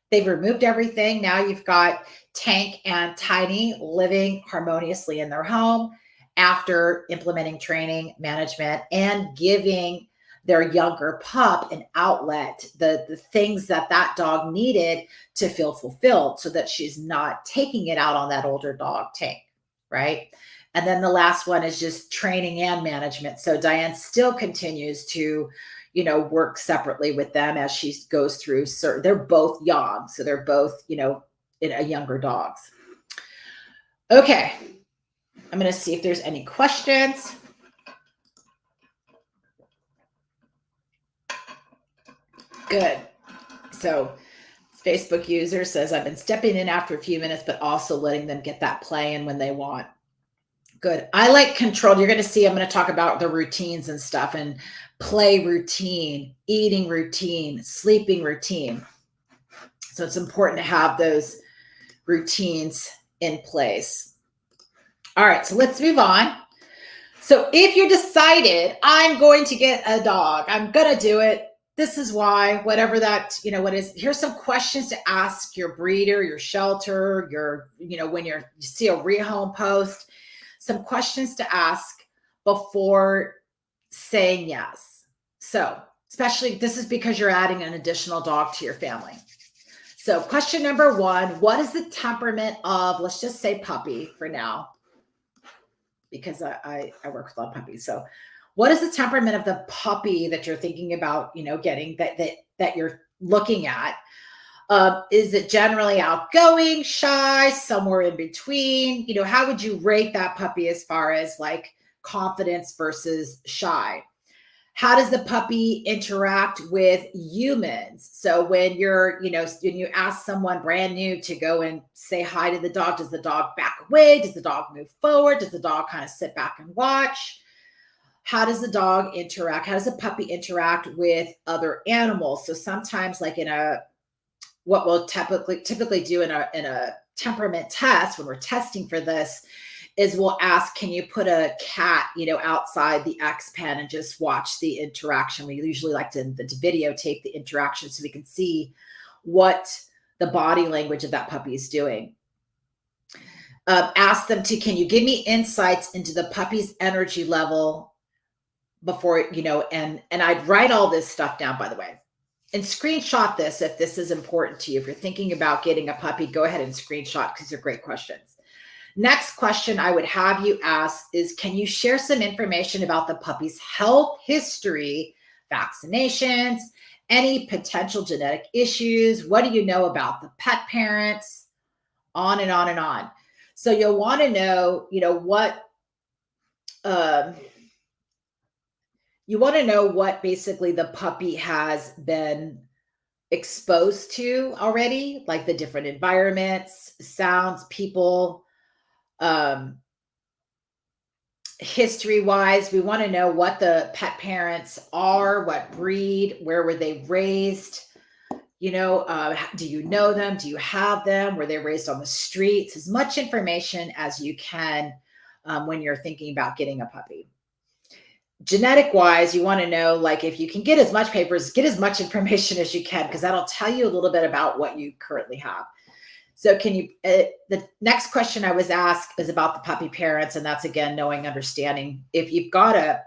They've removed everything. Now you've got Tank and Tiny living harmoniously in their home after implementing training, management, and giving their younger pup an outlet, the things that dog needed to feel fulfilled, so that she's not taking it out on that older dog, Tank, right? And then the last one is just training and management. So Diane still continues to, work separately with them as she goes through certain, they're both young. So they're both, younger dogs. Okay. I'm going to see if there's any questions. Good. So Facebook user says, I've been stepping in after a few minutes, but also letting them get that play in when they want. Good. I like control. You're going to see, I'm going to talk about the routines and stuff, and play routine, eating routine, sleeping routine. So it's important to have those routines in place. All right. So let's move on. So if you decided I'm going to get a dog, I'm going to do it. This is why, whatever that, what is, here's some questions to ask your breeder, your shelter, when you see a rehome post, some questions to ask before saying yes. So especially, this is because you're adding an additional dog to your family. So question number one, what is the temperament of, let's just say puppy for now, because I work with a lot of puppies. So what is the temperament of the puppy that you're thinking about, getting, that you're looking at? Is it generally outgoing, shy, somewhere in between? How would you rate that puppy as far as confidence versus shy? How does the puppy interact with humans? So when you're, when you ask someone brand new to go and say hi to the dog, does the dog back away? Does the dog move forward? Does the dog kind of sit back and watch? How does the dog interact? How does the puppy interact with other animals? So sometimes, like what we'll typically do in a temperament test when we're testing for this is we'll ask, can you put a cat, outside the X pen and just watch the interaction? We usually like to videotape the interaction so we can see what the body language of that puppy is doing. Ask them can you give me insights into the puppy's energy level before, and I'd write all this stuff down, by the way, and screenshot this if this is important to you. If you're thinking about getting a puppy, go ahead and screenshot because they're great questions. Next question I would have you ask is, can you share some information about the puppy's health history, vaccinations, any potential genetic issues? What do you know about the pet parents? On and on and on. So you'll want to know, what basically the puppy has been exposed to already, like the different environments, sounds, people. History-wise, we want to know what the pet parents are, what breed, where were they raised, do you know them? Do you have them? Were they raised on the streets? As much information as you can when you're thinking about getting a puppy. Genetic-wise, you want to know, like, if you can get as much papers, get as much information as you can, because that'll tell you a little bit about what you currently have. So the next question I was asked is about the puppy parents, and that's, again, knowing, understanding. If you've got a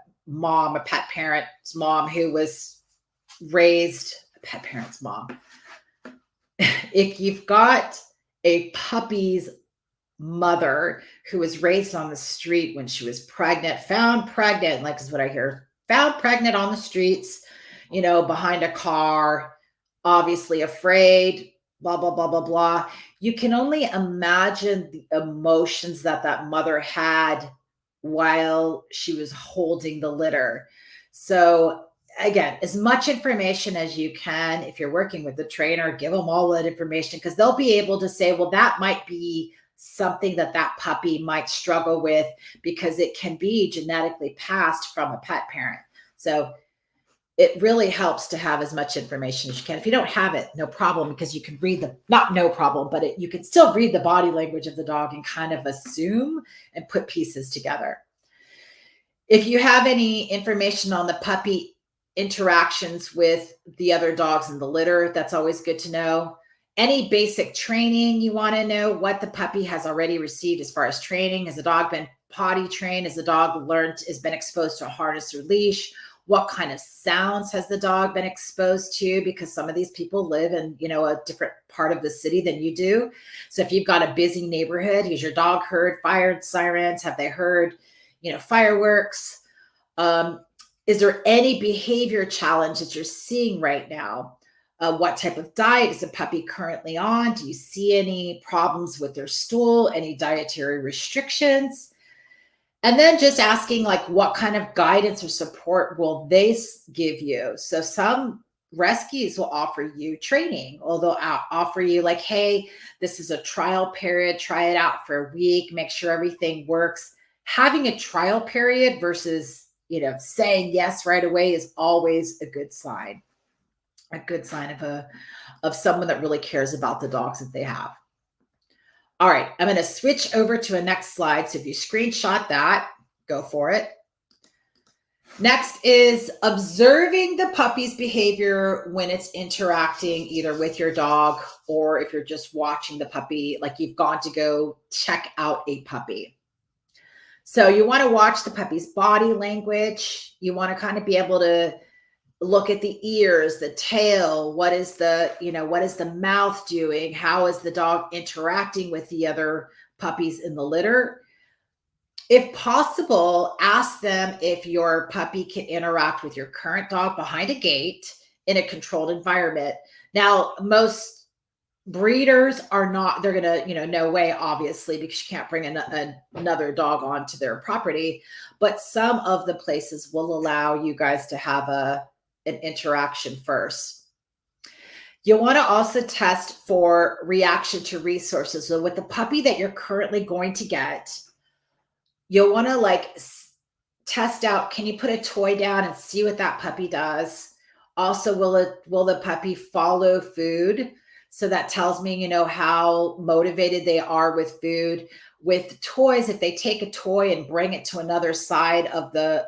pet parent's mom who was raised, a pet parent's mom, if you've got a puppy's mother who was raised on the street when she was pregnant, found pregnant, like is what I hear, found pregnant on the streets, behind a car, obviously afraid, blah, blah, blah, blah, blah. You can only imagine the emotions that mother had while she was holding the litter. So again, as much information as you can. If you're working with the trainer, give them all that information, because they'll be able to say, well, that might be something that puppy might struggle with, because it can be genetically passed from a pet parent. So it really helps to have as much information as you can. If you don't have it, no problem, because you can read you can still read the body language of the dog and kind of assume and put pieces together. If you have any information on the puppy interactions with the other dogs in the litter, that's always good to know. Any basic training, you want to know what the puppy has already received as far as training. Has the dog been potty trained? Has the dog been exposed to a harness or leash? What kind of sounds has the dog been exposed to? Because some of these people live in, a different part of the city than you do. So if you've got a busy neighborhood, has your dog heard fire sirens? Have they heard, fireworks? Is there any behavior challenge that you're seeing right now? What type of diet is the puppy currently on? Do you see any problems with their stool? Any dietary restrictions? And then just asking, like, what kind of guidance or support will they give you? So some rescues will offer you training, or they'll offer you, like, hey, this is a trial period. Try it out for a week. Make sure everything works. Having a trial period versus, saying yes right away is always a good sign. A good sign of someone that really cares about the dogs that they have. All right, I'm going to switch over to a next slide. So if you screenshot that, go for it. Next is observing the puppy's behavior when it's interacting either with your dog, or if you're just watching the puppy, like you've gone to go check out a puppy. So you want to watch the puppy's body language. You want to kind of be able to look at the ears, the tail. What is the mouth doing? How is the dog interacting with the other puppies in the litter? If possible, ask them if your puppy can interact with your current dog behind a gate in a controlled environment. Now, most breeders are not, they're going to, no way, obviously, because you can't bring another dog onto their property. But some of the places will allow you guys to have an interaction first. You'll want to also test for reaction to resources. So with the puppy that you're currently going to get, you'll want to like test out, can you put a toy down and see what that puppy does? Also, will the puppy follow food? So that tells me, how motivated they are with food. With toys, if they take a toy and bring it to another side of the,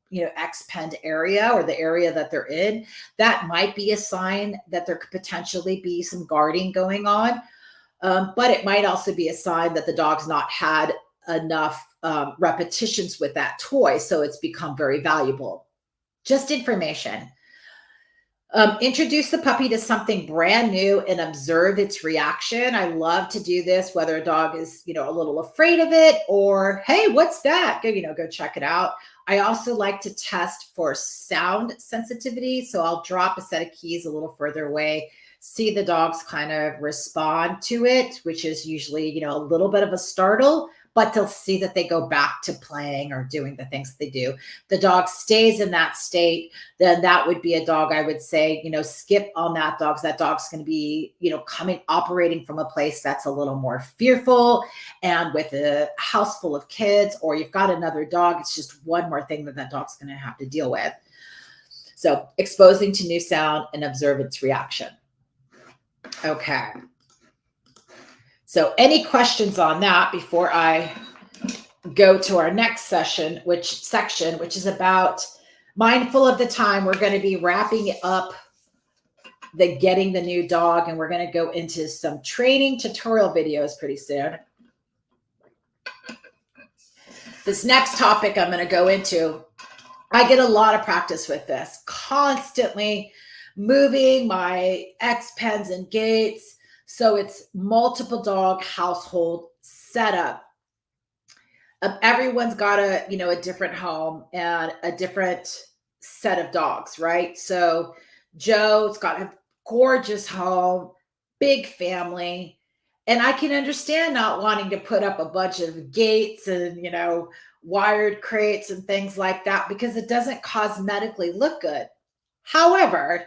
expend area or the area that they're in, that might be a sign that there could potentially be some guarding going on. But it might also be a sign that the dog's not had enough repetitions with that toy, so it's become very valuable. Just information. Introduce the puppy to something brand new and observe its reaction. I love to do this, whether a dog is, a little afraid of it or, hey, what's that? Go check it out. I also like to test for sound sensitivity. So I'll drop a set of keys a little further away, see the dogs kind of respond to it, which is usually, a little bit of a startle, but they'll see that they go back to playing or doing the things they do. The dog stays in that state, then that would be a dog I would say, skip on that dog. That dog's going to be, operating from a place that's a little more fearful, and with a house full of kids, or you've got another dog, it's just one more thing that dog's going to have to deal with. So exposing to new sound and observe its reaction. Okay. So any questions on that before I go to our next section, which is about mindful of the time. We're going to be wrapping up the getting the new dog, and we're going to go into some training tutorial videos pretty soon. This next topic I'm going to go into, I get a lot of practice with this, constantly moving my X pens and gates. So it's multiple dog household setup. Everyone's got a different home and a different set of dogs, right? So Joe's got a gorgeous home, big family, and I can understand not wanting to put up a bunch of gates and, wired crates and things like that, because it doesn't cosmetically look good. However,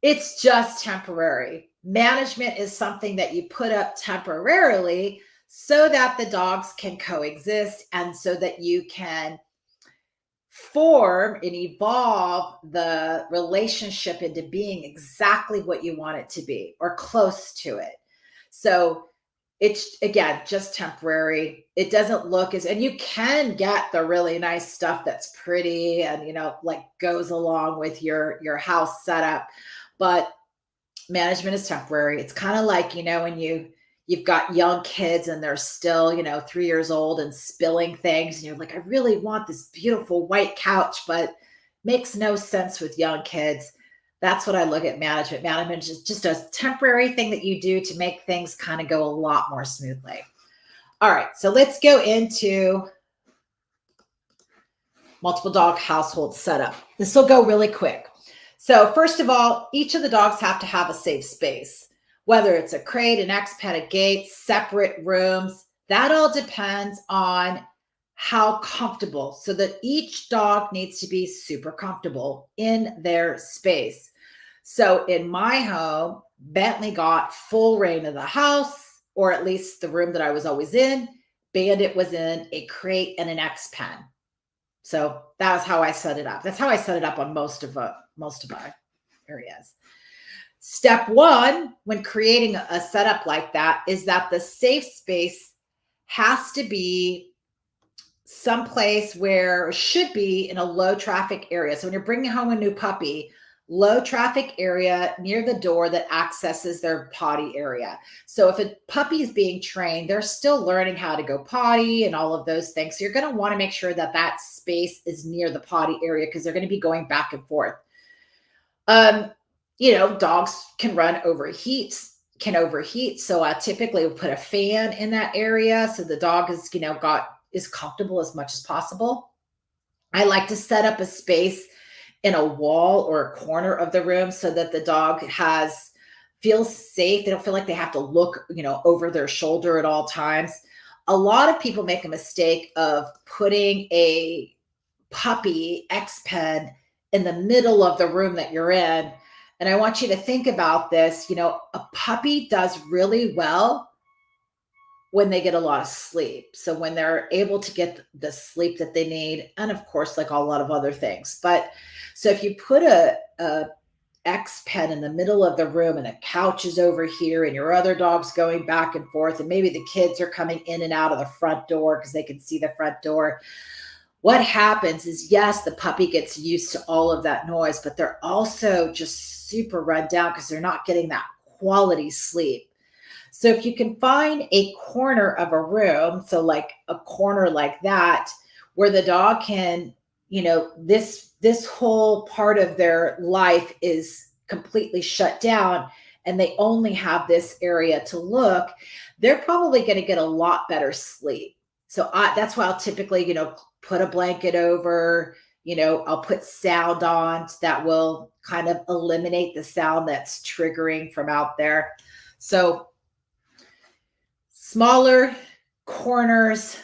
it's just temporary. Management is something that you put up temporarily so that the dogs can coexist and so that you can form and evolve the relationship into being exactly what you want it to be or close to it. So it's, again, just temporary. It doesn't look and you can get the really nice stuff that's pretty and, like goes along with your house setup, but management is temporary. It's kind of like, when you've got young kids and they're still, 3 years old and spilling things, and you're like, I really want this beautiful white couch, but makes no sense with young kids. That's what I look at management. Management is just a temporary thing that you do to make things kind of go a lot more smoothly. All right, so let's go into multiple dog household setup. This will go really quick. So first of all, each of the dogs have to have a safe space, whether it's a crate, an X-pen, a gate, separate rooms. That all depends on how comfortable. So that each dog needs to be super comfortable in their space. So in my home, Bentley got full reign of the house, or at least the room that I was always in. Bandit was in a crate and an X-pen. So that was how I set it up. That's how I set it up on most of our areas. Step one, when creating a setup like that, is that the safe space has to be someplace where it should be in a low traffic area. So when you're bringing home a new puppy, low traffic area near the door that accesses their potty area. So if a puppy is being trained, they're still learning how to go potty and all of those things. So you're going to want to make sure that that space is near the potty area, because they're going to be going back and forth. Dogs can overheat. So I typically will put a fan in that area so the dog is comfortable as much as possible. I like to set up a space in a wall or a corner of the room so that the dog has feel safe. They don't feel like they have to look, over their shoulder at all times. A lot of people make a mistake of putting a puppy X pen in the middle of the room that you're in. And I want you to think about this. A puppy does really well when they get a lot of sleep. So when they're able to get the sleep that they need, and of course, like a lot of other things. But so if you put a X pen in the middle of the room and a couch is over here and your other dog's going back and forth, and maybe the kids are coming in and out of the front door because they can see the front door. What happens is, yes, the puppy gets used to all of that noise, but they're also just super run down because they're not getting that quality sleep. So if you can find a corner of a room, so like a corner like that, where the dog can, this whole part of their life is completely shut down and they only have this area to look, they're probably going to get a lot better sleep. So that's why I'll typically, put a blanket over, I'll put sound on that will kind of eliminate the sound that's triggering from out there. So smaller corners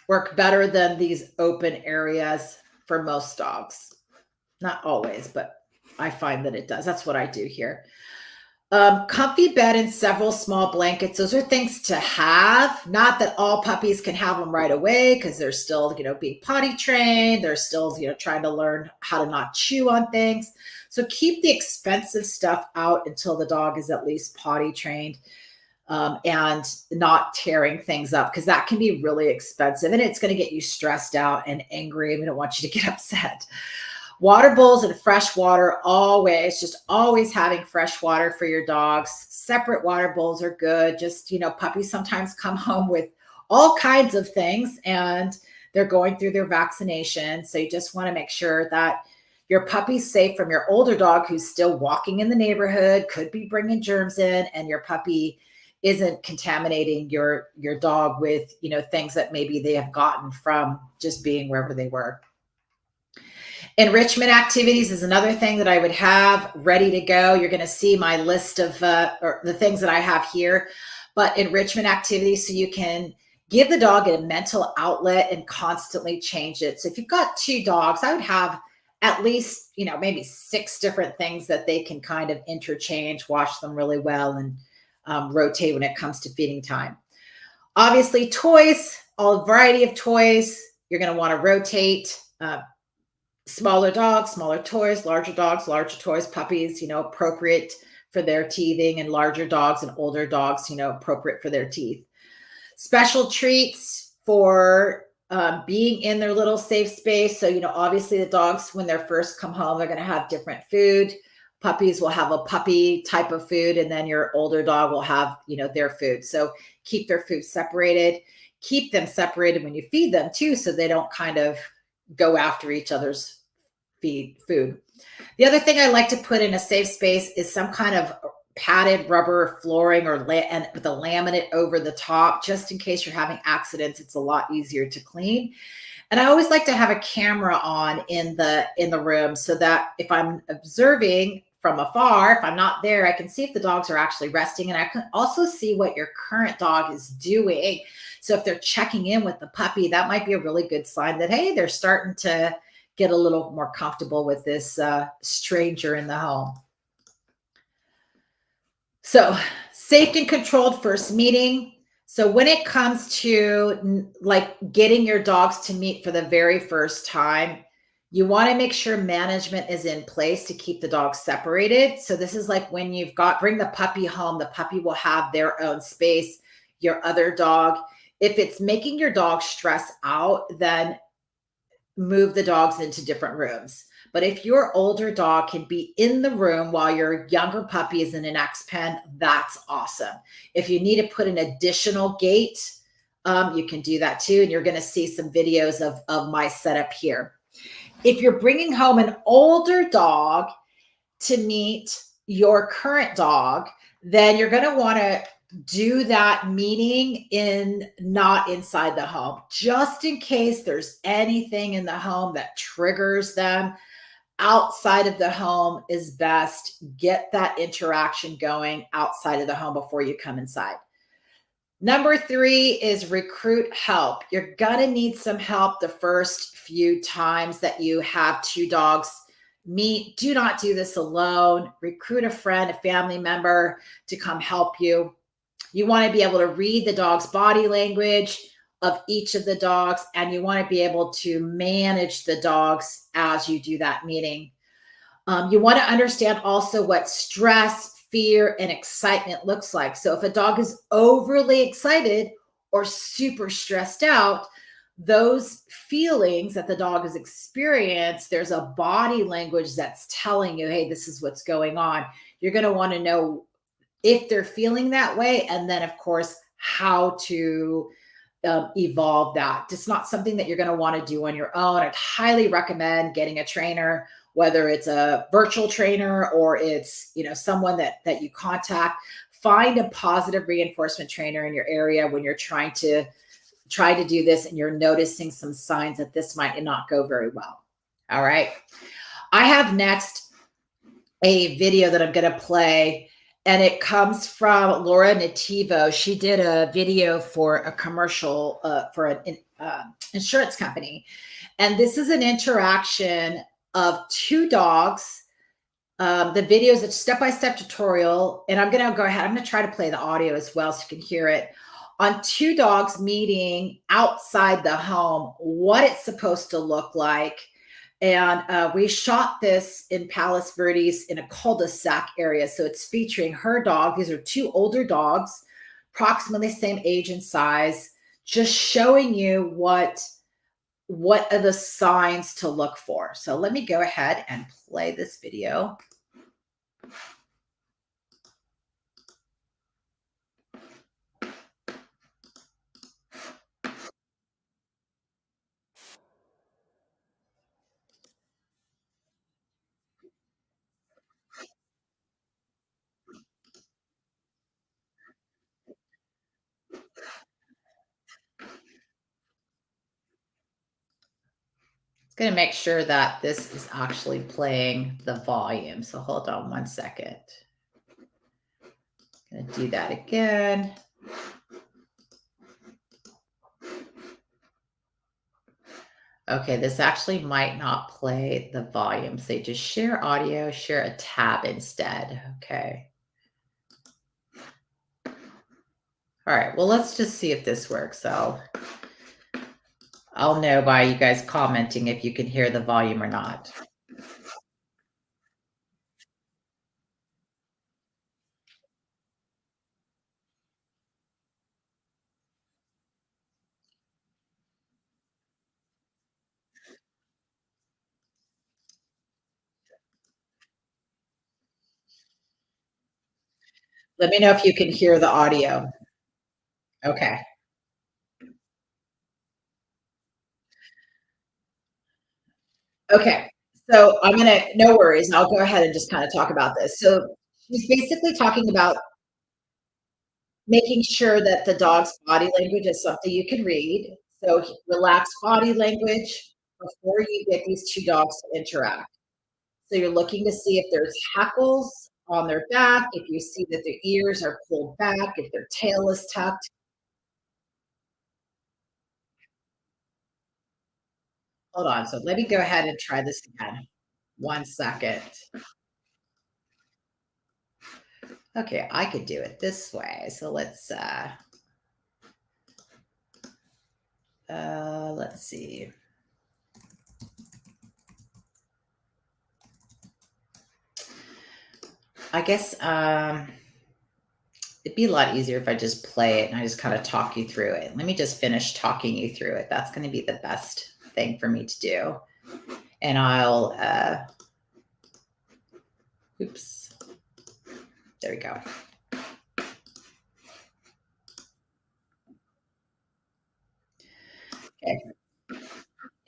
work better than these open areas for most dogs. Not always, but I find that it does. That's what I do here. Comfy bed and several small blankets. Those are things to have. Not that all puppies can have them right away because they're still, being potty trained. They're still, trying to learn how to not chew on things. So keep the expensive stuff out until the dog is at least potty trained. And not tearing things up, because that can be really expensive and it's going to get you stressed out and angry. And we don't want you to get upset. Water bowls and fresh water, always having fresh water for your dogs. Separate water bowls are good. Just, puppies sometimes come home with all kinds of things and they're going through their vaccination. So you just want to make sure that your puppy's safe from your older dog who's still walking in the neighborhood, could be bringing germs in, and your puppy isn't contaminating your dog with, things that maybe they have gotten from just being wherever they were. Enrichment activities is another thing that I would have ready to go. You're going to see my list of or the things that I have here, but enrichment activities, so you can give the dog a mental outlet and constantly change it. So if you've got 2 dogs, I would have at least, maybe 6 different things that they can kind of interchange, wash them really well, and rotate when it comes to feeding time. Obviously, toys, all variety of toys. You're going to want to rotate. Smaller dogs, smaller toys, larger dogs, larger toys, puppies, appropriate for their teething, and larger dogs and older dogs, appropriate for their teeth. Special treats for being in their little safe space. So, obviously the dogs, when they're first come home, they're going to have different food. Puppies will have a puppy type of food, and then your older dog will have, their food. So keep their food separated. Keep them separated when you feed them too, so they don't kind of go after each other's food. The other thing I like to put in a safe space is some kind of padded rubber flooring and with a laminate over the top, just in case you're having accidents. It's a lot easier to clean. And I always like to have a camera on in the room, so that if I'm observing from afar, if I'm not there, I can see if the dogs are actually resting, and I can also see what your current dog is doing. So if they're checking in with the puppy, that might be a really good sign that, hey, they're starting to get a little more comfortable with this stranger in the home. So safe and controlled first meeting. So when it comes to like getting your dogs to meet for the very first time, you want to make sure management is in place to keep the dogs separated. So this is like when bring the puppy home, the puppy will have their own space, your other dog. If it's making your dog stress out, then move the dogs into different rooms. But if your older dog can be in the room while your younger puppy is in an X pen, that's awesome. If you need to put an additional gate, you can do that too. And you're going to see some videos of my setup here. If you're bringing home an older dog to meet your current dog, then you're going to want to do that meeting not inside the home, just in case there's anything in the home that triggers them. outside of the home is best. Get that interaction going outside of the home before you come inside. Number 3 is recruit help. You're gonna need some help the first few times that you have 2 dogs meet. Do not do this alone. Recruit a friend, a family member to come help you. You wanna be able to read the dog's body language of each of the dogs, and you wanna be able to manage the dogs as you do that meeting. You want to understand also what stress, fear, and excitement looks like. So if a dog is overly excited or super stressed out, those feelings that the dog has experienced, there's a body language that's telling you, hey, this is what's going on. You're going to want to know if they're feeling that way, and then, of course, how to evolve that. It's not something that you're going to want to do on your own. I'd highly recommend getting a trainer, whether it's a virtual trainer or it's, someone that you contact. Find a positive reinforcement trainer in your area when you're trying to do this and you're noticing some signs that this might not go very well. All right. I have next a video that I'm going to play, and it comes from Laura Nativo. She did a video for a commercial for an insurance company. And this is an interaction of 2 dogs. The video is a step-by-step tutorial, and I'm going to go ahead. I'm going to try to play the audio as well so you can hear it, on 2 dogs meeting outside the home, what it's supposed to look like. And we shot this in Palos Verdes in a cul-de-sac area. So it's featuring her dog. These are 2 older dogs, approximately the same age and size, just showing you what are the signs to look for. So let me go ahead and play this video. Going to make sure that this is actually playing the volume. So hold on one second. Going to do that again. Okay, this actually might not play the volume. So just share audio, share a tab instead. Okay. All right, well, let's just see if this works. I'll know by you guys commenting if you can hear the volume or not. Let me know if you can hear the audio. Okay. Okay. So I'm going to, no worries. I'll go ahead and just kind of talk about this. So she's basically talking about making sure that the dog's body language is something you can read. So relax body language before you get these 2 dogs to interact. So you're looking to see if there's hackles on their back, if you see that their ears are pulled back, if their tail is tucked. Hold on. So let me go ahead and try this again. One second. Okay, I could do it this way. So let's see. I guess it'd be a lot easier if I just play it and I just kind of talk you through it. Let me just finish talking you through it. That's going to be the best thing for me to do. And I'll, oops, there we go. Okay.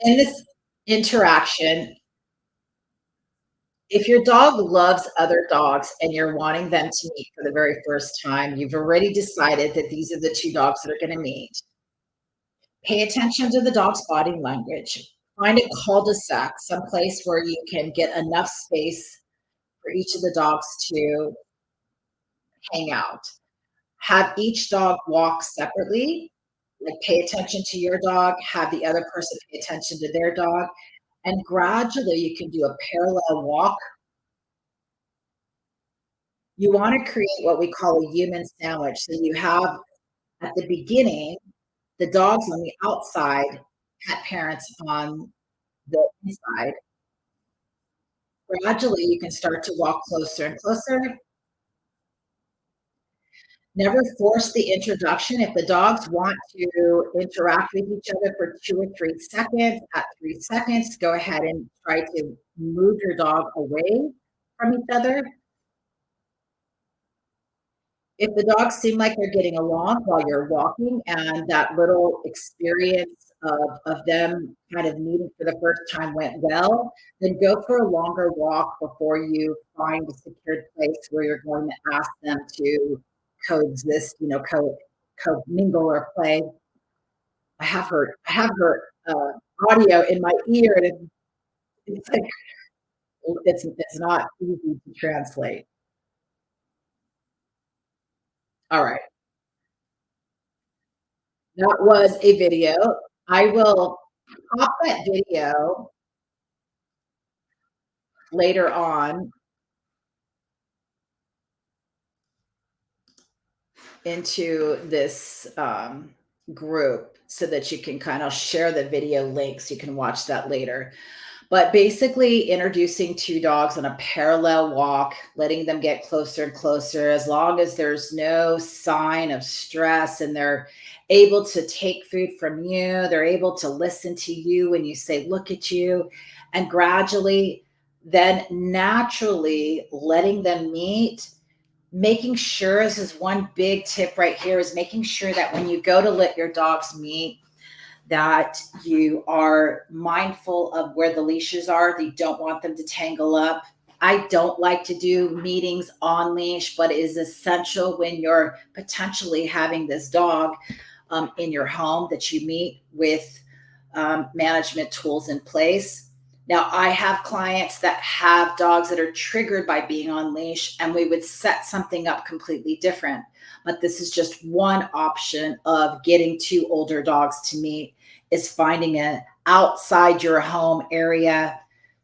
In this interaction, if your dog loves other dogs and you're wanting them to meet for the very first time, you've already decided that these are the 2 dogs that are going to meet. Pay attention to the dog's body language. Find a cul-de-sac, someplace where you can get enough space for each of the dogs to hang out. Have each dog walk separately, like, pay attention to your dog, have the other person pay attention to their dog, and gradually you can do a parallel walk. You wanna create what we call a human sandwich, so you have, at the beginning, the dogs on the outside, pet parents on the inside. Gradually, you can start to walk closer and closer. Never force the introduction. If the dogs want to interact with each other for 2 or 3 seconds, at 3 seconds, go ahead and try to move your dog away from each other. If the dogs seem like they're getting along while you're walking and that little experience of them kind of meeting for the first time went well, then go for a longer walk before you find a secured place where you're going to ask them to coexist, commingle or play. I have her audio in my ear, and it's like it's not easy to translate. All right, that was a video. I will pop that video later on into this group so that you can kind of share the video link so you can watch that later. But basically, introducing two dogs on a parallel walk, letting them get closer and closer, as long as there's no sign of stress and they're able to take food from you, they're able to listen to you when you say, look at you, and gradually, then naturally letting them meet. Making sure, this is one big tip right here, is making sure that when you go to let your dogs meet, that you are mindful of where the leashes are. You don't want them to tangle up. I don't like to do meetings on leash, but it is essential when you're potentially having this dog in your home that you meet with management tools in place. Now, I have clients that have dogs that are triggered by being on leash, and we would set something up completely different. But this is just one option of getting two older dogs to meet, is finding an outside your home area,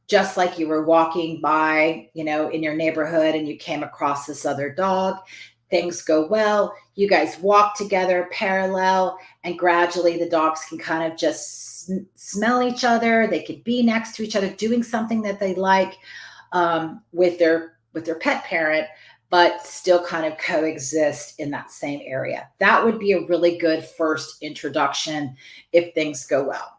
just like you were walking by, in your neighborhood and you came across this other dog. Things go well. You guys walk together parallel, and gradually the dogs can kind of just smell each other. They could be next to each other, doing something that they like with their pet parent, but still kind of coexist in that same area. That would be a really good first introduction if things go well.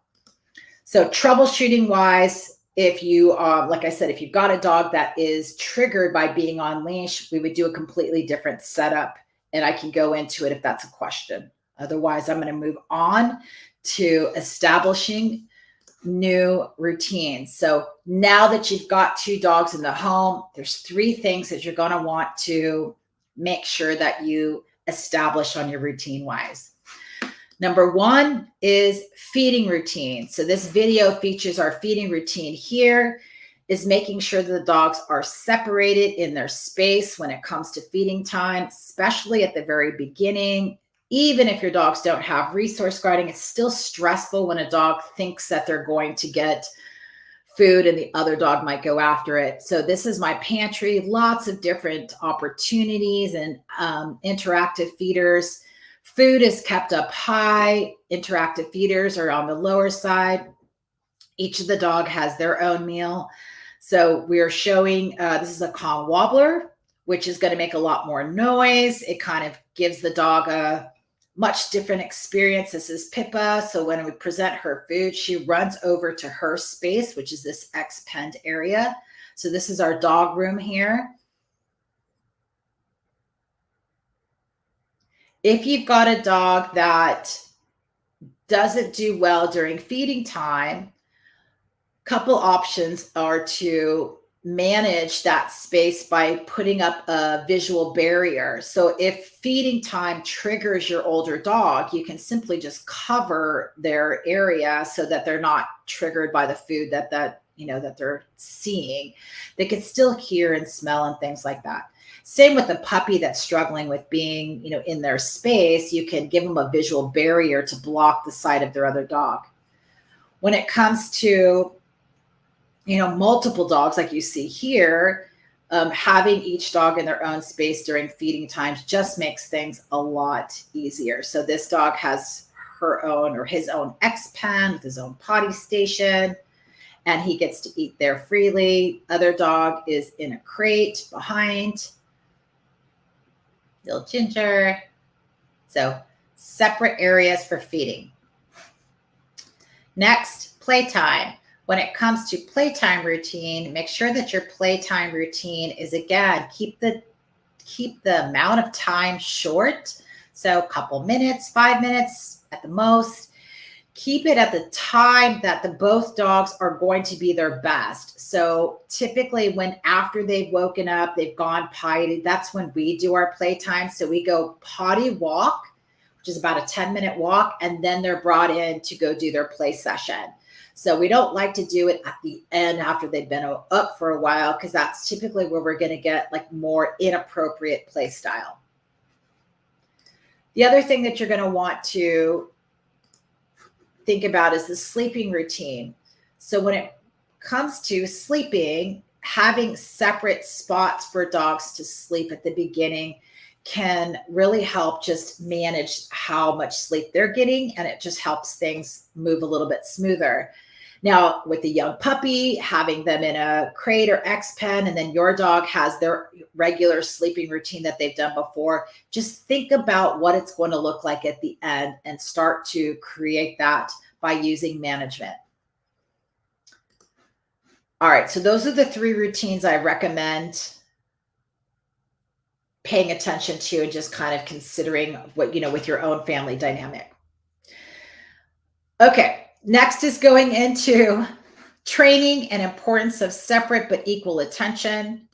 So troubleshooting wise, if you like I said, if you've got a dog that is triggered by being on leash, we would do a completely different setup, and I can go into it if that's a question. Otherwise, I'm going to move on to establishing new routines. So now that you've got two dogs in the home, there's 3 things that you're going to want to make sure that you establish on your routine wise. Number 1 is feeding routine. So this video features our feeding routine here, is making sure that the dogs are separated in their space when it comes to feeding time, especially at the very beginning. Even if your dogs don't have resource guarding, it's still stressful when a dog thinks that they're going to get food and the other dog might go after it. So this is my pantry, lots of different opportunities and interactive feeders. Food is kept up high. Interactive feeders are on the lower side. Each of the dog has their own meal. So we're showing, this is a calm wobbler, which is going to make a lot more noise. It kind of gives the dog a much different experience. This is Pippa. So when we present her food, she runs over to her space, which is this X-penned area. So this is our dog room here. If you've got a dog that doesn't do well during feeding time, couple options are to manage that space by putting up a visual barrier. So if feeding time triggers your older dog, you can simply just cover their area so that they're not triggered by the food that they're seeing. They can still hear and smell and things like that. Same with the puppy that's struggling with being, in their space. You can give them a visual barrier to block the sight of their other dog. When it comes to multiple dogs like you see here, having each dog in their own space during feeding times just makes things a lot easier. So this dog has her own or his own X pen with his own potty station, and he gets to eat there freely. Other dog is in a crate behind. Little Ginger. So separate areas for feeding. Next, playtime. When it comes to playtime routine, make sure that your playtime routine is, again, keep the amount of time short. So a couple minutes, 5 minutes at the most. Keep it at the time that both dogs are going to be their best. So typically after they've woken up, they've gone potty, that's when we do our playtime. So we go potty walk, which is about a 10-minute walk, and then they're brought in to go do their play session. So we don't like to do it at the end after they've been up for a while, because that's typically where we're going to get like more inappropriate play style. The other thing that you're going to want to think about is the sleeping routine. So when it comes to sleeping, having separate spots for dogs to sleep at the beginning can really help just manage how much sleep they're getting, and it just helps things move a little bit smoother. Now, with a young puppy, having them in a crate or X pen, and then your dog has their regular sleeping routine that they've done before, just think about what it's going to look like at the end and start to create that by using management. All right, so those are the 3 routines I recommend paying attention to and just kind of considering what, with your own family dynamic. Okay, next is going into training and importance of separate but equal attention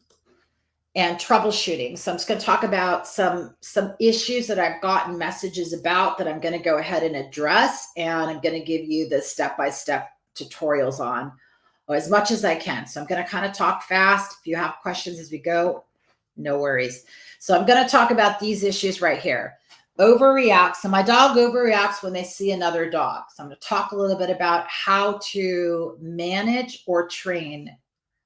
and troubleshooting. So I'm just going to talk about some issues that I've gotten messages about that I'm going to go ahead and address, and I'm going to give you the step-by-step tutorials on as much as I can. So I'm going to kind of talk fast. If you have questions as we go, no worries. So I'm going to talk about these issues right here. Overreacts. So my dog overreacts when they see another dog. So I'm going to talk a little bit about how to manage or train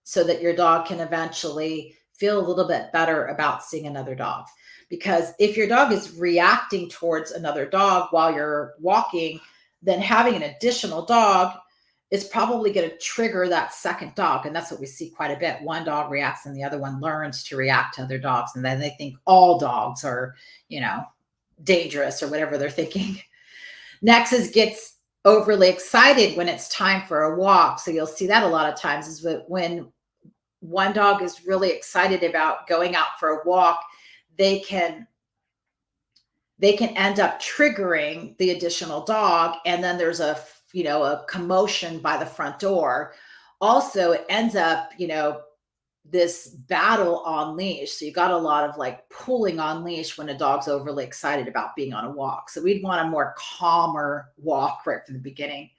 so that your dog can eventually feel a little bit better about seeing another dog. Because if your dog is reacting towards another dog while you're walking, then having an additional dog is probably going to trigger that second dog. And that's what we see quite a bit. One dog reacts and the other one learns to react to other dogs. And then they think all dogs are, dangerous or whatever they're thinking. Next is gets overly excited when it's time for a walk. So you'll see that a lot of times is when one dog is really excited about going out for a walk, they can end up triggering the additional dog. And then there's a commotion by the front door. Also, it ends up, this battle on leash. So you got a lot of like pulling on leash when a dog's overly excited about being on a walk. So we'd want a more calmer walk right from the beginning.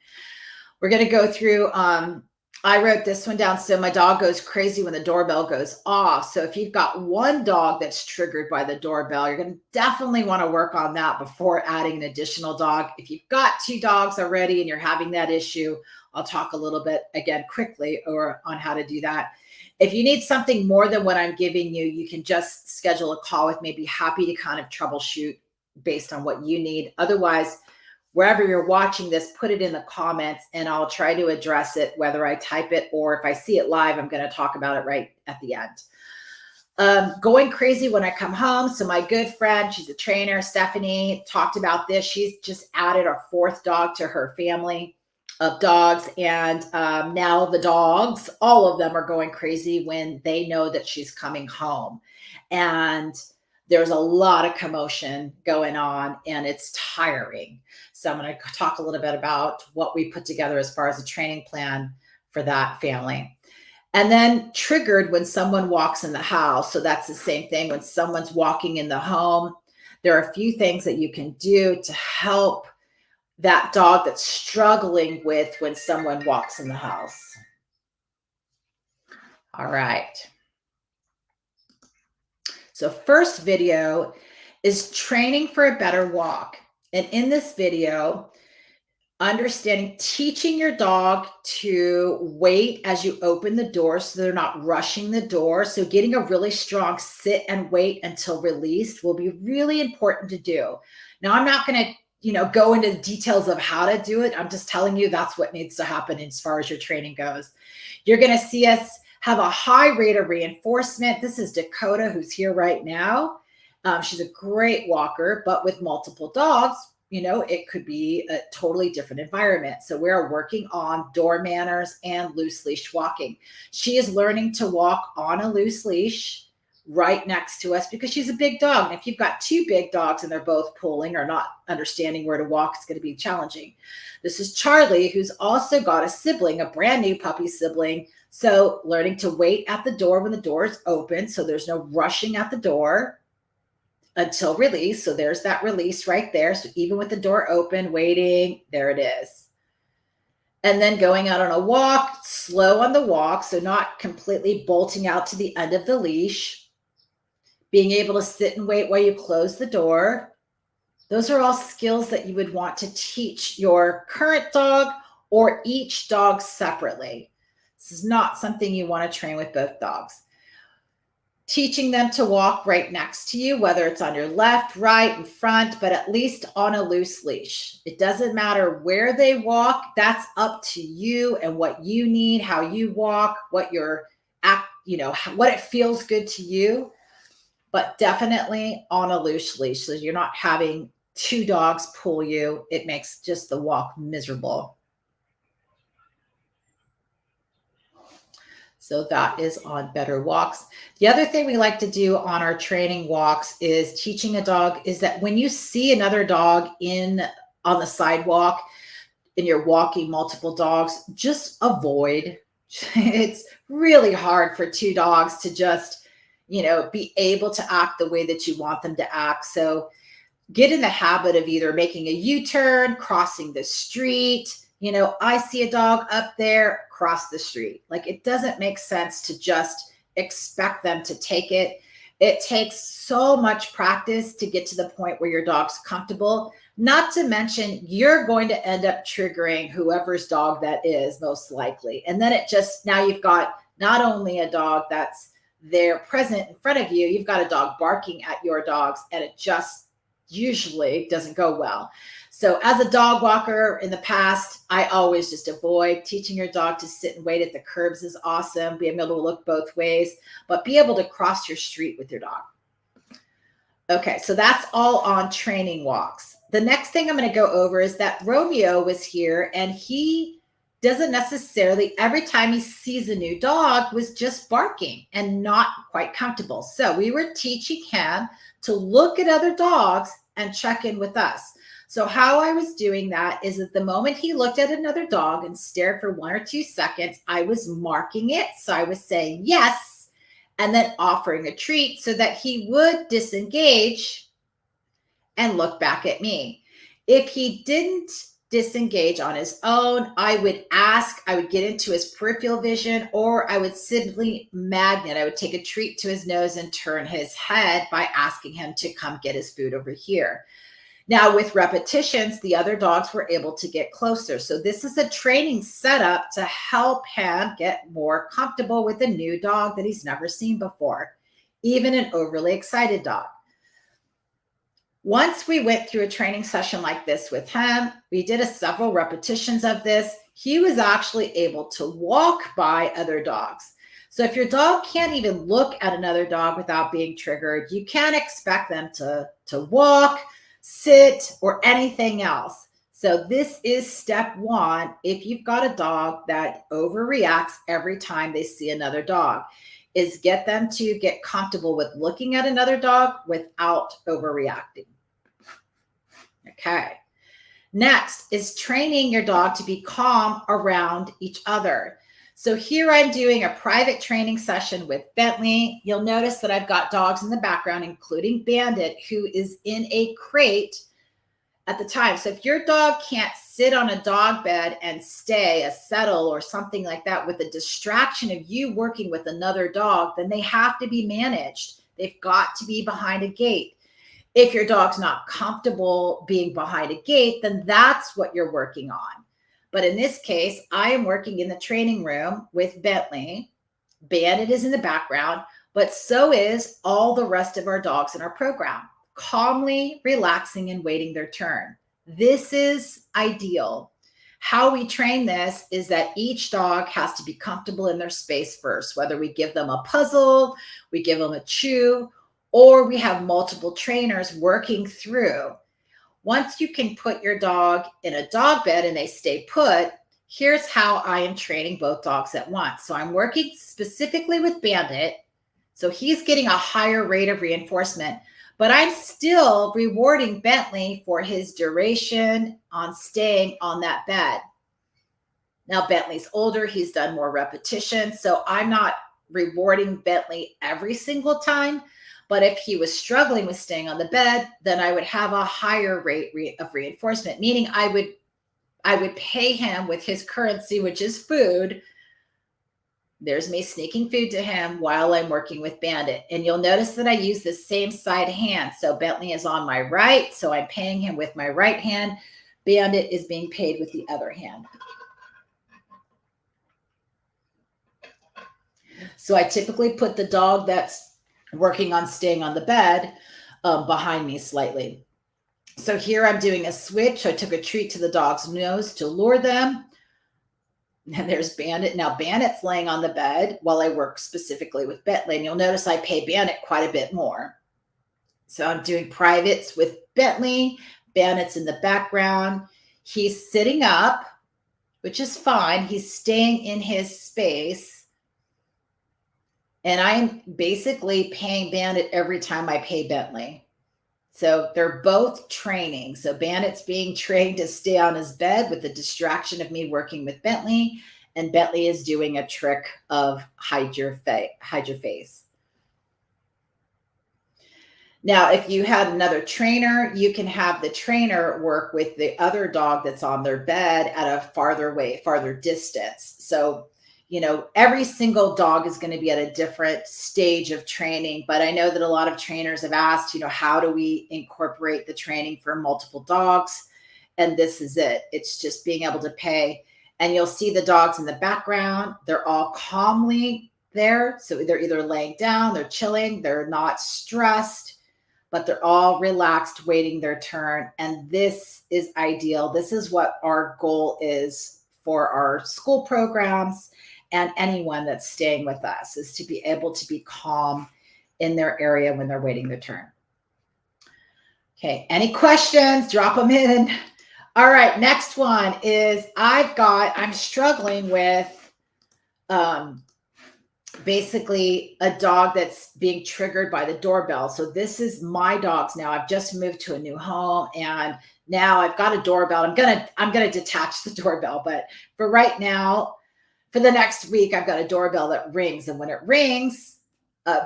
We're going to go through, I wrote this one down. So my dog goes crazy when the doorbell goes off. So if you've got one dog that's triggered by the doorbell, you're going to definitely want to work on that before adding an additional dog. If you've got 2 dogs already and you're having that issue, I'll talk a little bit again quickly on how to do that. If you need something more than what I'm giving you, you can just schedule a call with me. Be happy to kind of troubleshoot based on what you need. Otherwise, wherever you're watching this, put it in the comments and I'll try to address it, whether I type it or if I see it live, I'm going to talk about it right at the end. Going crazy when I come home. So my good friend, she's a trainer, Stephanie, talked about this. She's just added a 4th dog to her family of dogs. And now the dogs, all of them are going crazy when they know that she's coming home. And there's a lot of commotion going on and it's tiring. So I'm going to talk a little bit about what we put together as far as a training plan for that family. And then triggered when someone walks in the house. So that's the same thing when someone's walking in the home. There are a few things that you can do to help that dog that's struggling with when someone walks in the house. All right. So first video is training for a better walk. And in this video, teaching your dog to wait as you open the door so they're not rushing the door. So getting a really strong sit and wait until released will be really important to do. Now, I'm not going to, go into the details of how to do it. I'm just telling you that's what needs to happen as far as your training goes. You're going to see us have a high rate of reinforcement. This is Dakota, who's here right now. She's a great walker, but with multiple dogs, it could be a totally different environment. So we're working on door manners and loose leash walking. She is learning to walk on a loose leash right next to us because she's a big dog. And if you've got two big dogs and they're both pulling or not understanding where to walk, it's going to be challenging. This is Charlie, who's also got a sibling, a brand new puppy sibling. So learning to wait at the door when the door is open. So there's no rushing at the door until release. So there's that release right there. So even with the door open, waiting, there it is. And then going out on a walk, slow on the walk. So not completely bolting out to the end of the leash. Being able to sit and wait while you close the door. Those are all skills that you would want to teach your current dog or each dog separately. This is not something you want to train with both dogs. Teaching them to walk right next to you, whether it's on your left, right, in front, but at least on a loose leash. It doesn't matter where they walk. That's up to you and what you need, how you walk, what what it feels good to you, but definitely on a loose leash. So you're not having two dogs pull you. It makes just the walk miserable. So that is on better walks. The other thing we like to do on our training walks is teaching a dog is that when you see another dog on the sidewalk and you're walking multiple dogs, just avoid. It's really hard for two dogs to just, be able to act the way that you want them to act. So get in the habit of either making a U-turn, crossing the street. I see a dog up there, cross the street. Like, it doesn't make sense to just expect them to take it. It takes so much practice to get to the point where your dog's comfortable, not to mention you're going to end up triggering whoever's dog that is most likely. And then now you've got not only a dog that's there present in front of you, you've got a dog barking at your dogs, and it just usually doesn't go well. So as a dog walker in the past, I always just avoid. Teaching your dog to sit and wait at the curbs is awesome. Being able to look both ways, but be able to cross your street with your dog. Okay, so that's all on training walks. The next thing I'm going to go over is that Romeo was here, and he doesn't necessarily, every time he sees a new dog, was just barking and not quite comfortable. So we were teaching him to look at other dogs and check in with us. So how I was doing that is at the moment he looked at another dog and stared for 1 or 2 seconds, I was marking it. So I was saying yes, and then offering a treat so that he would disengage and look back at me. If he didn't disengage on his own, I would get into his peripheral vision, or I would simply I would take a treat to his nose and turn his head by asking him to come get his food over here. Now, with repetitions, the other dogs were able to get closer. So this is a training setup to help him get more comfortable with a new dog that he's never seen before, even an overly excited dog. Once we went through a training session like this with him, we did several repetitions of this. He was actually able to walk by other dogs. So if your dog can't even look at another dog without being triggered, you can't expect them to walk, sit, or anything else. So this is step one if you've got a dog that overreacts every time they see another dog, is get them to get comfortable with looking at another dog without overreacting. Okay. Next is training your dog to be calm around each other. So here I'm doing a private training session with Bentley. You'll notice that I've got dogs in the background, including Bandit, who is in a crate at the time. So if your dog can't sit on a dog bed and stay, a settle or something like that, with the distraction of you working with another dog, then they have to be managed. They've got to be behind a gate. If your dog's not comfortable being behind a gate, then that's what you're working on. But in this case, I am working in the training room with Bentley. Bandit is in the background, but so is all the rest of our dogs in our program, calmly relaxing and waiting their turn. This is ideal. How we train this is that each dog has to be comfortable in their space first, whether we give them a puzzle, we give them a chew, or we have multiple trainers working through. Once you can put your dog in a dog bed and they stay put, here's how I am training both dogs at once. So I'm working specifically with Bandit. So he's getting a higher rate of reinforcement, but I'm still rewarding Bentley for his duration on staying on that bed. Now Bentley's older, he's done more repetition, so I'm not rewarding Bentley every single time. But if he was struggling with staying on the bed, then I would have a higher rate of reinforcement, meaning I would pay him with his currency, which is food. There's me sneaking food to him while I'm working with Bandit. And you'll notice that I use the same side hand. So Bentley is on my right, so I'm paying him with my right hand. Bandit is being paid with the other hand. So I typically put the dog that's working on staying on the bed behind me slightly. So here I'm doing a switch. I took a treat to the dog's nose to lure them. And there's Bandit. Now Bandit's laying on the bed while I work specifically with Bentley. And you'll notice I pay Bandit quite a bit more. So I'm doing privates with Bentley. Bandit's in the background. He's sitting up, which is fine. He's staying in his space. And I'm basically paying Bandit every time I pay Bentley. So they're both training. So Bandit's being trained to stay on his bed with the distraction of me working with Bentley. And Bentley is doing a trick of hide your face. Now, if you had another trainer, you can have the trainer work with the other dog that's on their bed at a farther distance. So every single dog is going to be at a different stage of training, but I know that a lot of trainers have asked, how do we incorporate the training for multiple dogs? And this is it. It's just being able to pay. And you'll see the dogs in the background. They're all calmly there. So they're either laying down, they're chilling, they're not stressed, but they're all relaxed, waiting their turn. And this is ideal. This is what our goal is for our school programs. And anyone that's staying with us, is to be able to be calm in their area when they're waiting their turn. Okay, any questions? Drop them in. All right, next one is I'm struggling with basically a dog that's being triggered by the doorbell. So this is my dogs now. I've just moved to a new home and now I've got a doorbell. I'm gonna detach the doorbell, but for right now, for the next week, I've got a doorbell that rings. And when it rings,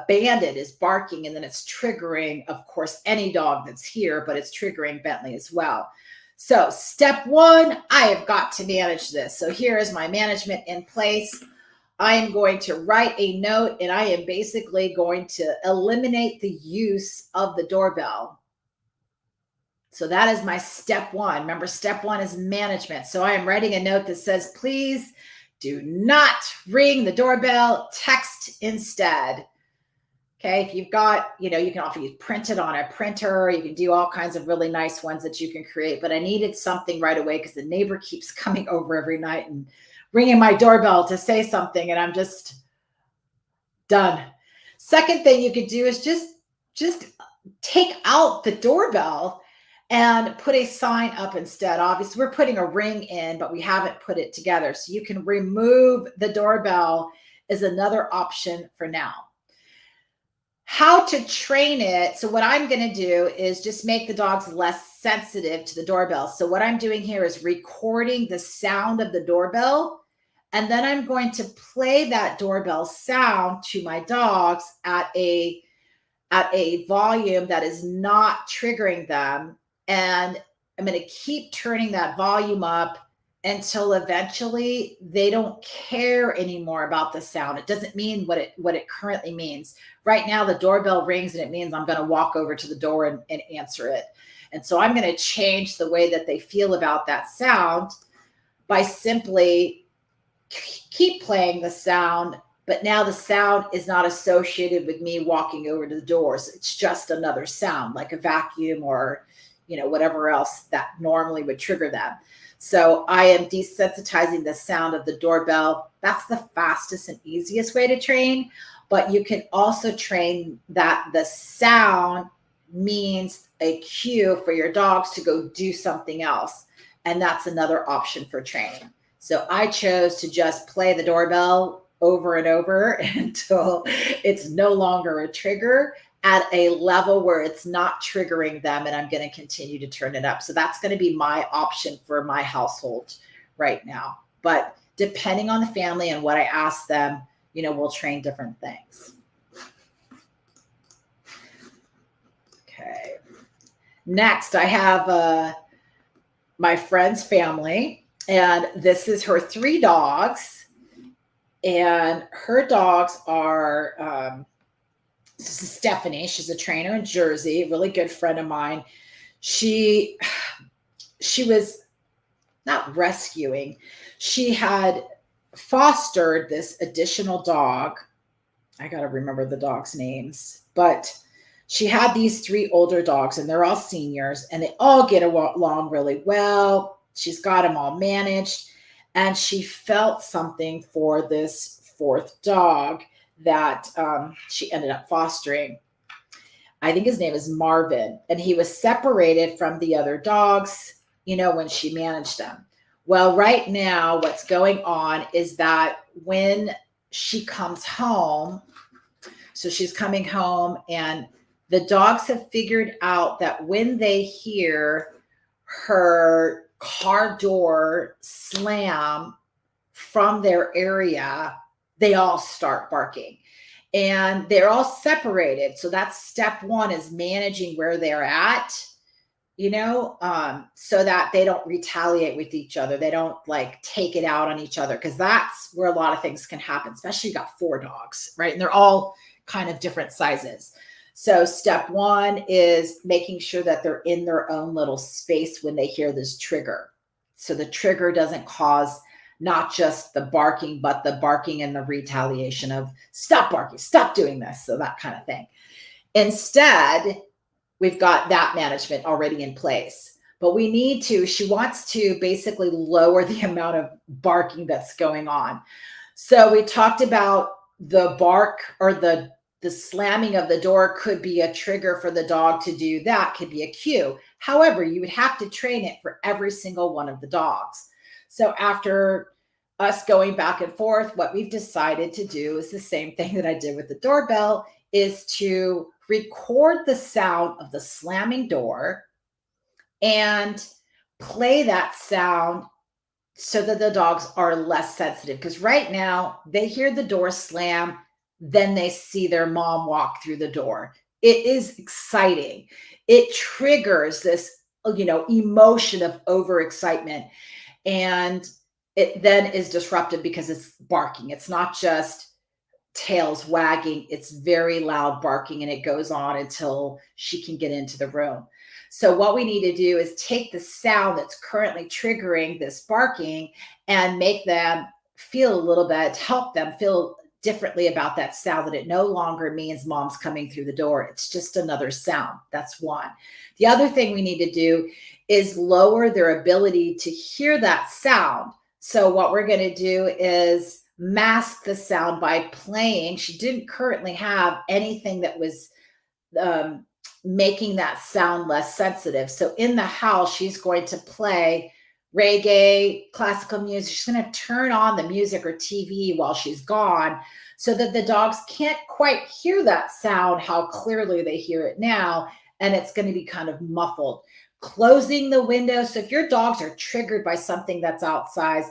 Bandit is barking and then it's triggering, of course, any dog that's here, but it's triggering Bentley as well. So step one, I have got to manage this. So here is my management in place. I am going to write a note and I am basically going to eliminate the use of the doorbell. So that is my step one. Remember, step one is management. So I am writing a note that says, please do not ring the doorbell, text instead. Okay, if you've got, you can often use print it on a printer. You can do all kinds of really nice ones that you can create. But I needed something right away because the neighbor keeps coming over every night and ringing my doorbell to say something. And I'm just done. Second thing you could do is just take out the doorbell and put a sign up instead. Obviously, we're putting a ring in, but we haven't put it together. So you can remove the doorbell is another option for now. How to train it. So what I'm going to do is just make the dogs less sensitive to the doorbell. So what I'm doing here is recording the sound of the doorbell And then I'm going to play that doorbell sound to my dogs at a volume that is not triggering them. And I'm going to keep turning that volume up until eventually they don't care anymore about the sound. It doesn't mean what it currently means. Right now, the doorbell rings and it means I'm going to walk over to the door and answer it. And so I'm going to change the way that they feel about that sound by simply keep playing the sound, but now the sound is not associated with me walking over to the doors. It's just another sound, like a vacuum or, whatever else that normally would trigger them. So I am desensitizing the sound of the doorbell. That's the fastest and easiest way to train. But you can also train that the sound means a cue for your dogs to go do something else. And that's another option for training. So I chose to just play the doorbell over and over until it's no longer a trigger at a level where it's not triggering them, and I'm going to continue to turn it up. So that's going to be my option for my household right now. But depending on the family and what I ask them, we'll train different things. Okay. Next, I have my friend's family, and this is her 3 dogs. And her dogs are, this is Stephanie. She's a trainer in Jersey, a really good friend of mine. She was not rescuing. She had fostered this additional dog. I got to remember the dogs' names, but she had these 3 older dogs, and they're all seniors, and they all get along really well. She's got them all managed, and she felt something for this 4th dog that she ended up fostering. I think his name is Marvin, and he was separated from the other dogs, when she managed them. Well, right now, what's going on is that when she comes home, so she's coming home, and the dogs have figured out that when they hear her car door slam from their area, they all start barking, and they're all separated. So that's step 1, is managing where they're at, so that they don't retaliate with each other. They don't take it out on each other, because that's where a lot of things can happen, especially you got 4 dogs, right? And they're all kind of different sizes. So step 1 is making sure that they're in their own little space when they hear this trigger. So the trigger doesn't cause not just the barking, but the barking and the retaliation of stop barking, stop doing this. So that kind of thing. Instead, we've got that management already in place, but she wants to basically lower the amount of barking that's going on. So we talked about the bark, or the slamming of the door could be a trigger for the dog to do that, could be a cue. However, you would have to train it for every single one of the dogs. So after us going back and forth, what we've decided to do is the same thing that I did with the doorbell, is to record the sound of the slamming door and play that sound so that the dogs are less sensitive. Because right now they hear the door slam, then they see their mom walk through the door. It is exciting. It triggers this, emotion of overexcitement. And it then is disrupted because it's barking. It's not just tails wagging. It's very loud barking, and it goes on until she can get into the room. So what we need to do is take the sound that's currently triggering this barking and make them feel a little bit, help them feel differently about that sound, that it no longer means mom's coming through the door. It's just another sound. That's 1. The other thing we need to do is lower their ability to hear that sound. So what we're going to do is mask the sound by playing. She didn't currently have anything that was making that sound less sensitive. So in the house, she's going to play reggae, classical music. She's going to turn on the music or TV while she's gone, so that the dogs can't quite hear that sound how clearly they hear it now. And it's going to be kind of muffled. Closing the window. So if your dogs are triggered by something that's outside,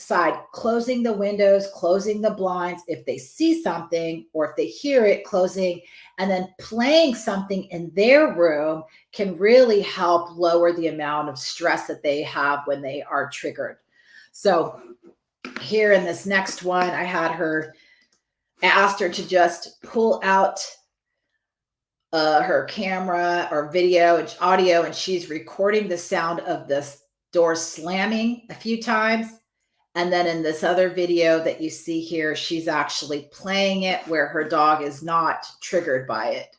side, closing the windows, closing the blinds. If they see something or if they hear it, closing, and then playing something in their room can really help lower the amount of stress that they have when they are triggered. So here in this next one, I asked her to just pull out her camera or video and audio, and she's recording the sound of this door slamming a few times. And then in this other video that you see here, she's actually playing it where her dog is not triggered by it.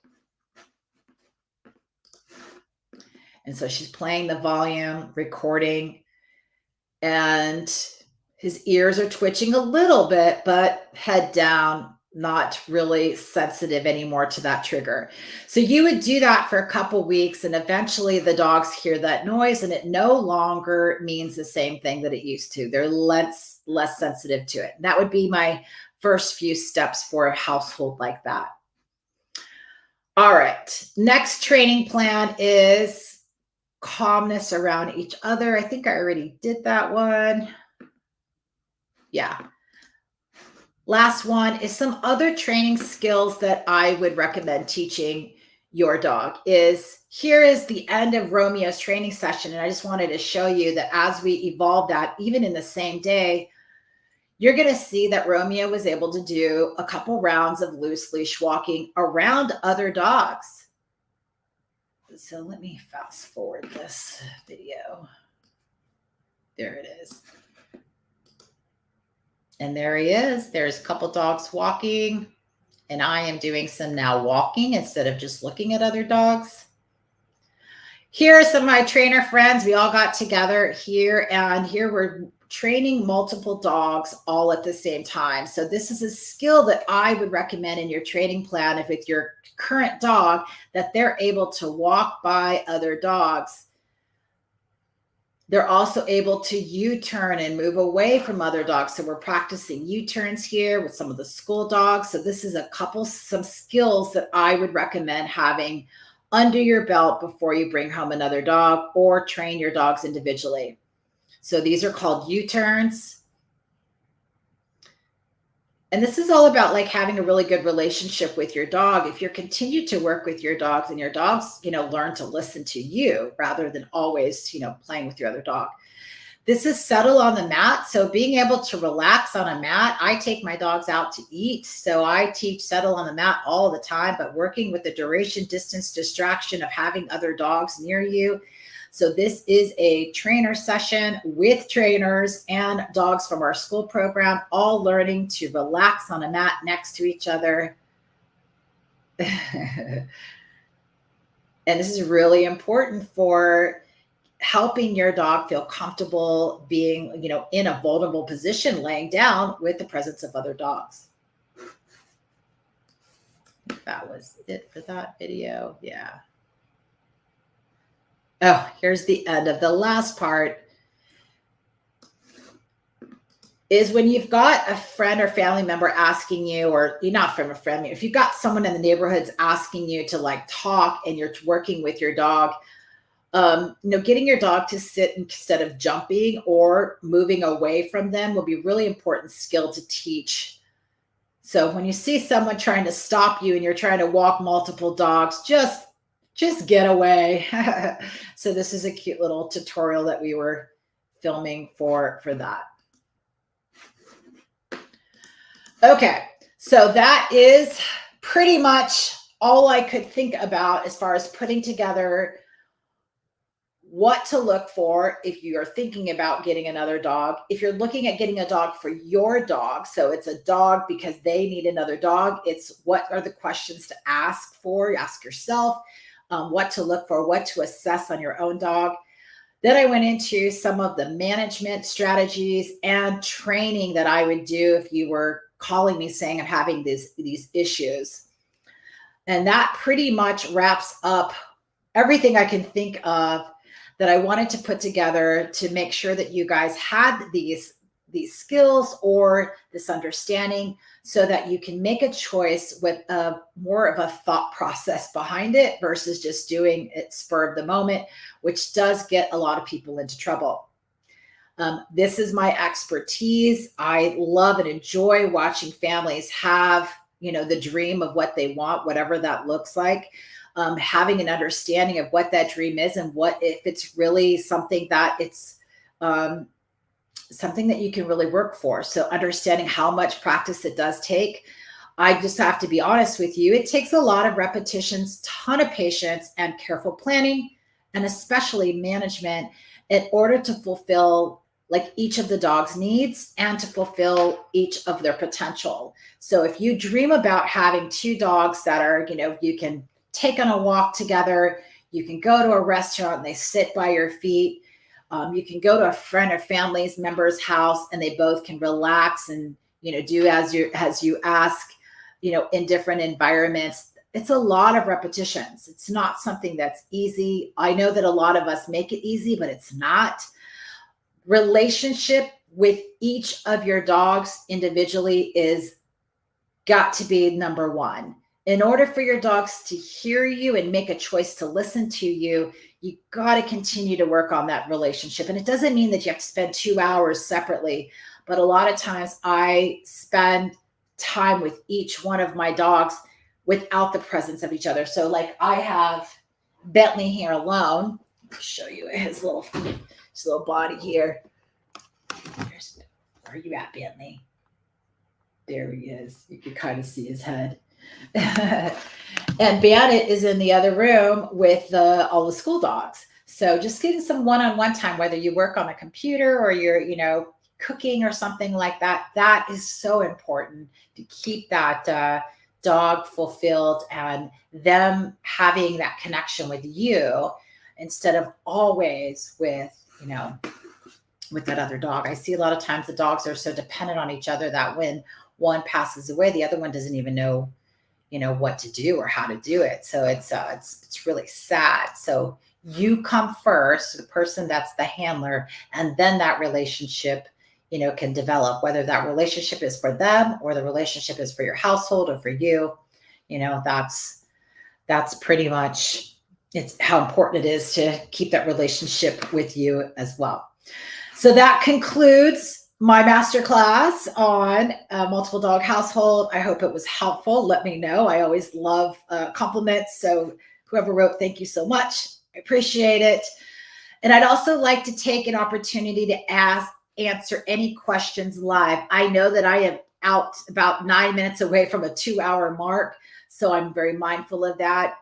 And so she's playing the volume, recording, and his ears are twitching a little bit, but head down, not really sensitive anymore to that trigger. So you would do that for a couple weeks, and eventually the dogs hear that noise and it no longer means the same thing that it used to. They're less sensitive to it. That would be my first few steps for a household like that. All right. Next training plan is calmness around each other. I think I already did that one. Yeah. Last one is some other training skills that I would recommend teaching your dog. Here is the end of Romeo's training session. And I just wanted to show you that as we evolved that, even in the same day, you're going to see that Romeo was able to do a couple rounds of loose leash walking around other dogs. So let me fast forward this video. There it is. And there he is. There's a couple dogs walking, and I am doing some now walking instead of just looking at other dogs. Here are some of my trainer friends. We all got together here, and here we're training multiple dogs all at the same time. So this is a skill that I would recommend in your training plan if with your current dog, that they're able to walk by other dogs. They're also able to U-turn and move away from other dogs. So we're practicing U-turns here with some of the school dogs. So this is some skills that I would recommend having under your belt before you bring home another dog or train your dogs individually. So these are called U-turns. And this is all about like having a really good relationship with your dog. If you continue to work with your dogs and your dogs, learn to listen to you rather than always, playing with your other dog. This is settle on the mat. So being able to relax on a mat. I take my dogs out to eat. So I teach settle on the mat all the time, but working with the duration, distance, distraction of having other dogs near you. So this is a trainer session with trainers and dogs from our school program, all learning to relax on a mat next to each other. And this is really important for helping your dog feel comfortable being, in a vulnerable position, laying down with the presence of other dogs. I think that was it for that video. Yeah. Oh, here's the end of the last part. Is when you've got a friend or family member asking you, or you're not from a friend, if you've got someone in the neighborhoods asking you to like talk and you're working with your dog, getting your dog to sit instead of jumping or moving away from them will be a really important skill to teach. So when you see someone trying to stop you and you're trying to walk multiple dogs, just get away. So this is a cute little tutorial that we were filming for that. Okay, so that is pretty much all I could think about as far as putting together what to look for if you are thinking about getting another dog. If you're looking at getting a dog for your dog, so it's a dog because they need another dog, it's what are the questions to ask for, ask yourself. What to look for, what to assess on your own dog. Then I went into some of the management strategies and training that I would do if you were calling me saying I'm having these issues. And that pretty much wraps up everything I can think of that I wanted to put together to make sure that you guys had these skills or this understanding so that you can make a choice with more of a thought process behind it versus just doing it spur of the moment, which does get a lot of people into trouble. This is my expertise. I love and enjoy watching families have, the dream of what they want, whatever that looks like. Having an understanding of what that dream is and what if it's really something that it's something that you can really work for. So understanding how much practice it does take. I just have to be honest with you. It takes a lot of repetitions, ton of patience, and careful planning, and especially management in order to fulfill like each of the dog's needs and to fulfill each of their potential. So if you dream about having two dogs that are, you can take on a walk together, you can go to a restaurant and they sit by your feet. You can go to a friend or family's member's house and they both can relax and, do as you ask, in different environments. It's a lot of repetitions. It's not something that's easy. I know that a lot of us make it easy, but it's not. Relationship with each of your dogs individually is got to be number one. In order for your dogs to hear you and make a choice to listen to you, you got to continue to work on that relationship. And it doesn't mean that you have to spend 2 hours separately, but a lot of times I spend time with each one of my dogs without the presence of each other. So like I have Bentley here alone. I'll show you his little feet, his little body here. Where are you at, Bentley? There he is. You can kind of see his head. And Bandit is in the other room with all the school dogs. So just getting some one-on-one time, whether you work on a computer or you're, cooking or something like that, that is so important to keep that dog fulfilled and them having that connection with you instead of always with, with that other dog. I see a lot of times the dogs are so dependent on each other that when one passes away, the other one doesn't even know, what to do or how to do it. So it's really sad. So you come first, the person that's the handler, and then that relationship, can develop, whether that relationship is for them or the relationship is for your household or for you. That's pretty much it's how important it is to keep that relationship with you as well. So that concludes my masterclass on a multiple dog household. I hope it was helpful. Let me know. I always love compliments. So whoever wrote, thank you so much. I appreciate it. And I'd also like to take an opportunity to answer any questions live. I know that I am out about 9 minutes away from a 2-hour mark, so I'm very mindful of that.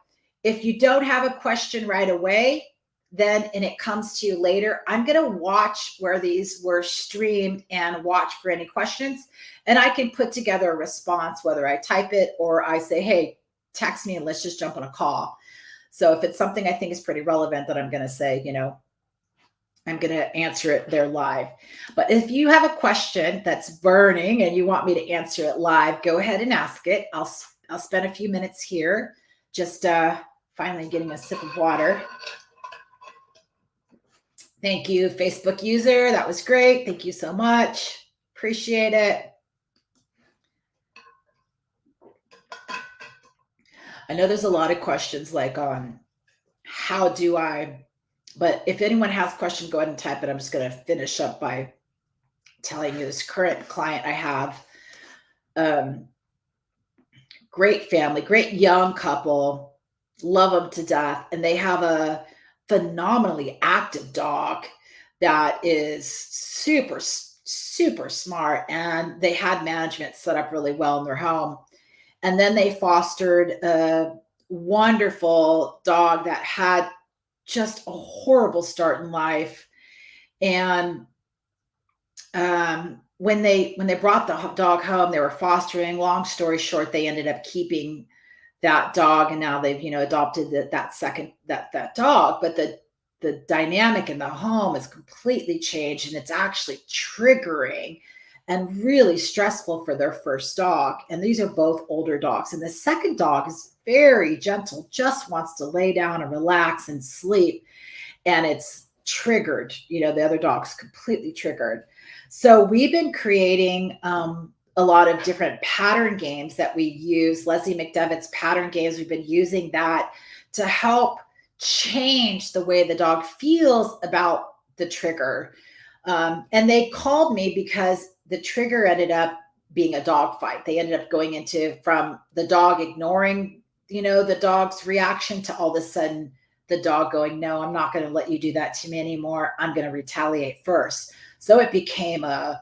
If you don't have a question right away, then, and it comes to you later, I'm going to watch where these were streamed and watch for any questions. And I can put together a response, whether I type it or I say, hey, text me and let's just jump on a call. So if it's something I think is pretty relevant, that I'm going to say, I'm going to answer it there live. But if you have a question that's burning and you want me to answer it live, go ahead and ask it. I'll spend a few minutes here, just finally getting a sip of water. Thank you, Facebook user. That was great. Thank you so much. Appreciate it. I know there's a lot of questions like on how do I, but if anyone has a question, go ahead and type it. I'm just going to finish up by telling you this current client I have. Great family, great young couple, love them to death. And they have a phenomenally active dog that is super, super smart. And they had management set up really well in their home. And then they fostered a wonderful dog that had just a horrible start in life. And when they brought the dog home, they were fostering. Long story short, they ended up keeping that dog, and now they've adopted that dog. But the dynamic in the home is completely changed, and it's actually triggering and really stressful for their first dog. And these are both older dogs. And the second dog is very gentle, just wants to lay down and relax and sleep. And it's triggered, the other dog's completely triggered. So we've been creating a lot of different pattern games that we use. Leslie McDevitt's pattern games, we've been using that to help change the way the dog feels about the trigger. And they called me because the trigger ended up being a dog fight. They ended up going into from the dog ignoring, the dog's reaction to all of a sudden the dog going, no, I'm not going to let you do that to me anymore. I'm going to retaliate first. So it became a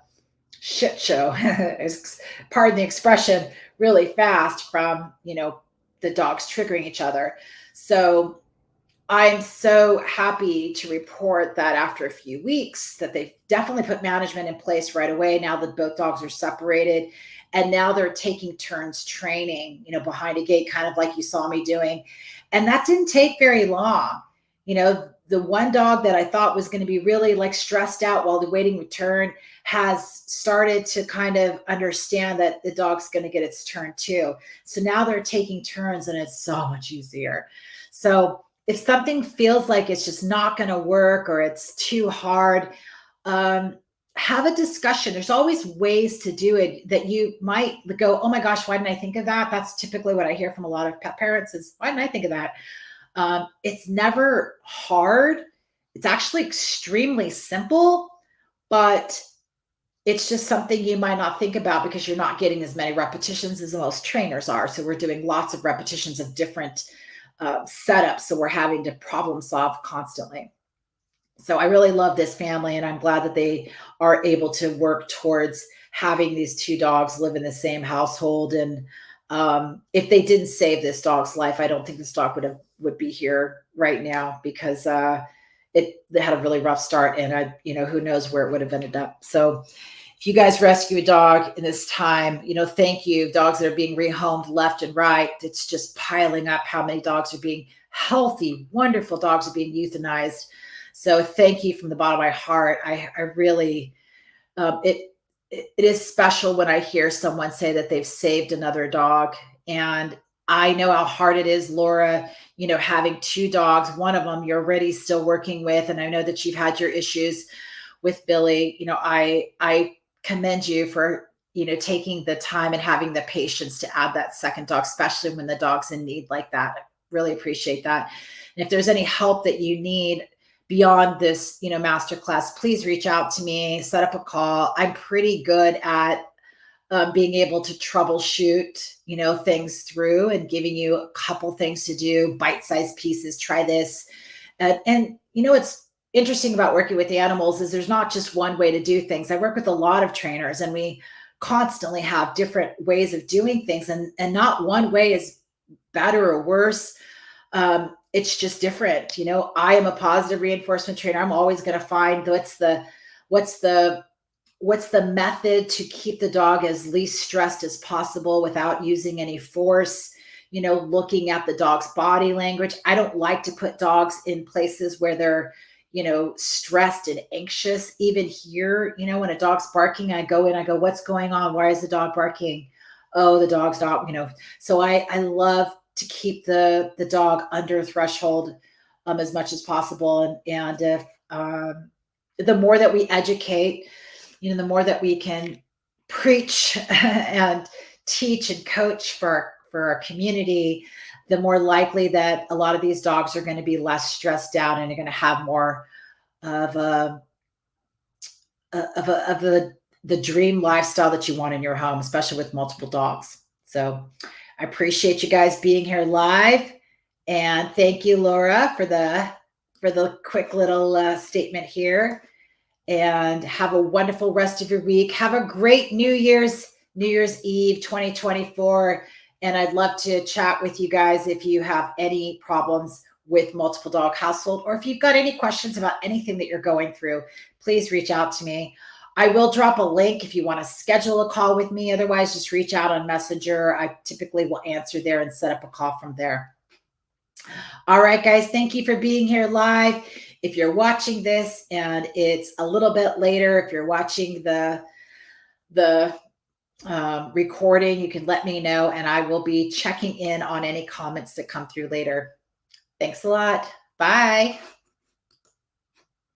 shit show, pardon the expression, really fast from, the dogs triggering each other. So I'm so happy to report that after a few weeks that they've definitely put management in place right away. Now that both dogs are separated, and now they're taking turns training, behind a gate, kind of like you saw me doing. And that didn't take very long. The one dog that I thought was going to be really like stressed out while the waiting return has started to kind of understand that the dog's going to get its turn too. So now they're taking turns and it's so much easier. So if something feels like it's just not going to work or it's too hard, have a discussion. There's always ways to do it that you might go, oh my gosh, why didn't I think of that? That's typically what I hear from a lot of pet parents is, why didn't I think of that? It's never hard. It's actually extremely simple, but it's just something you might not think about because you're not getting as many repetitions as most trainers are. So we're doing lots of repetitions of different setups. So we're having to problem solve constantly. So I really love this family, and I'm glad that they are able to work towards having these two dogs live in the same household. And if they didn't save this dog's life, I don't think this dog would be here right now because they had a really rough start, and who knows where it would have ended up. So if you guys rescue a dog in this time, thank you. Dogs that are being rehomed left and right. It's just piling up how many dogs are being healthy, wonderful dogs are being euthanized. So thank you from the bottom of my heart. I really, it is special when I hear someone say that they've saved another dog. And I know how hard it is, Laura, having two dogs. One of them you're already still working with. And I know that you've had your issues with Billy. I commend you for, taking the time and having the patience to add that second dog, especially when the dog's in need like that. I really appreciate that. And if there's any help that you need beyond this, masterclass, please reach out to me, set up a call. I'm pretty good at being able to troubleshoot, things through and giving you a couple things to do, bite-sized pieces, try this. And what's interesting about working with the animals is there's not just one way to do things. I work with a lot of trainers, and we constantly have different ways of doing things, and not one way is better or worse. It's just different. I am a positive reinforcement trainer. I'm always going to find what's the method to keep the dog as least stressed as possible without using any force, looking at the dog's body language. I don't like to put dogs in places where they're, stressed and anxious. Even here, when a dog's barking, I go in, I go, what's going on? Why is the dog barking? Oh, the dog's not, so I love to keep the dog under threshold as much as possible. And if the more that we educate, the more that we can preach and teach and coach for our community, the more likely that a lot of these dogs are going to be less stressed out and are going to have more of the dream lifestyle that you want in your home, especially with multiple dogs. So I appreciate you guys being here live, and thank you, Laura, for the quick little statement here. And have a wonderful rest of your week. Have a great New Year's Eve 2024. And I'd love to chat with you guys if you have any problems with multiple dog household, or if you've got any questions about anything that you're going through, please reach out to me. I will drop a link if you want to schedule a call with me. Otherwise, just reach out on Messenger. I typically will answer there and set up a call from there. All right, guys, thank you for being here live. If you're watching this and it's a little bit later, if you're watching the recording, you can let me know, and I will be checking in on any comments that come through later. Thanks a lot. Bye.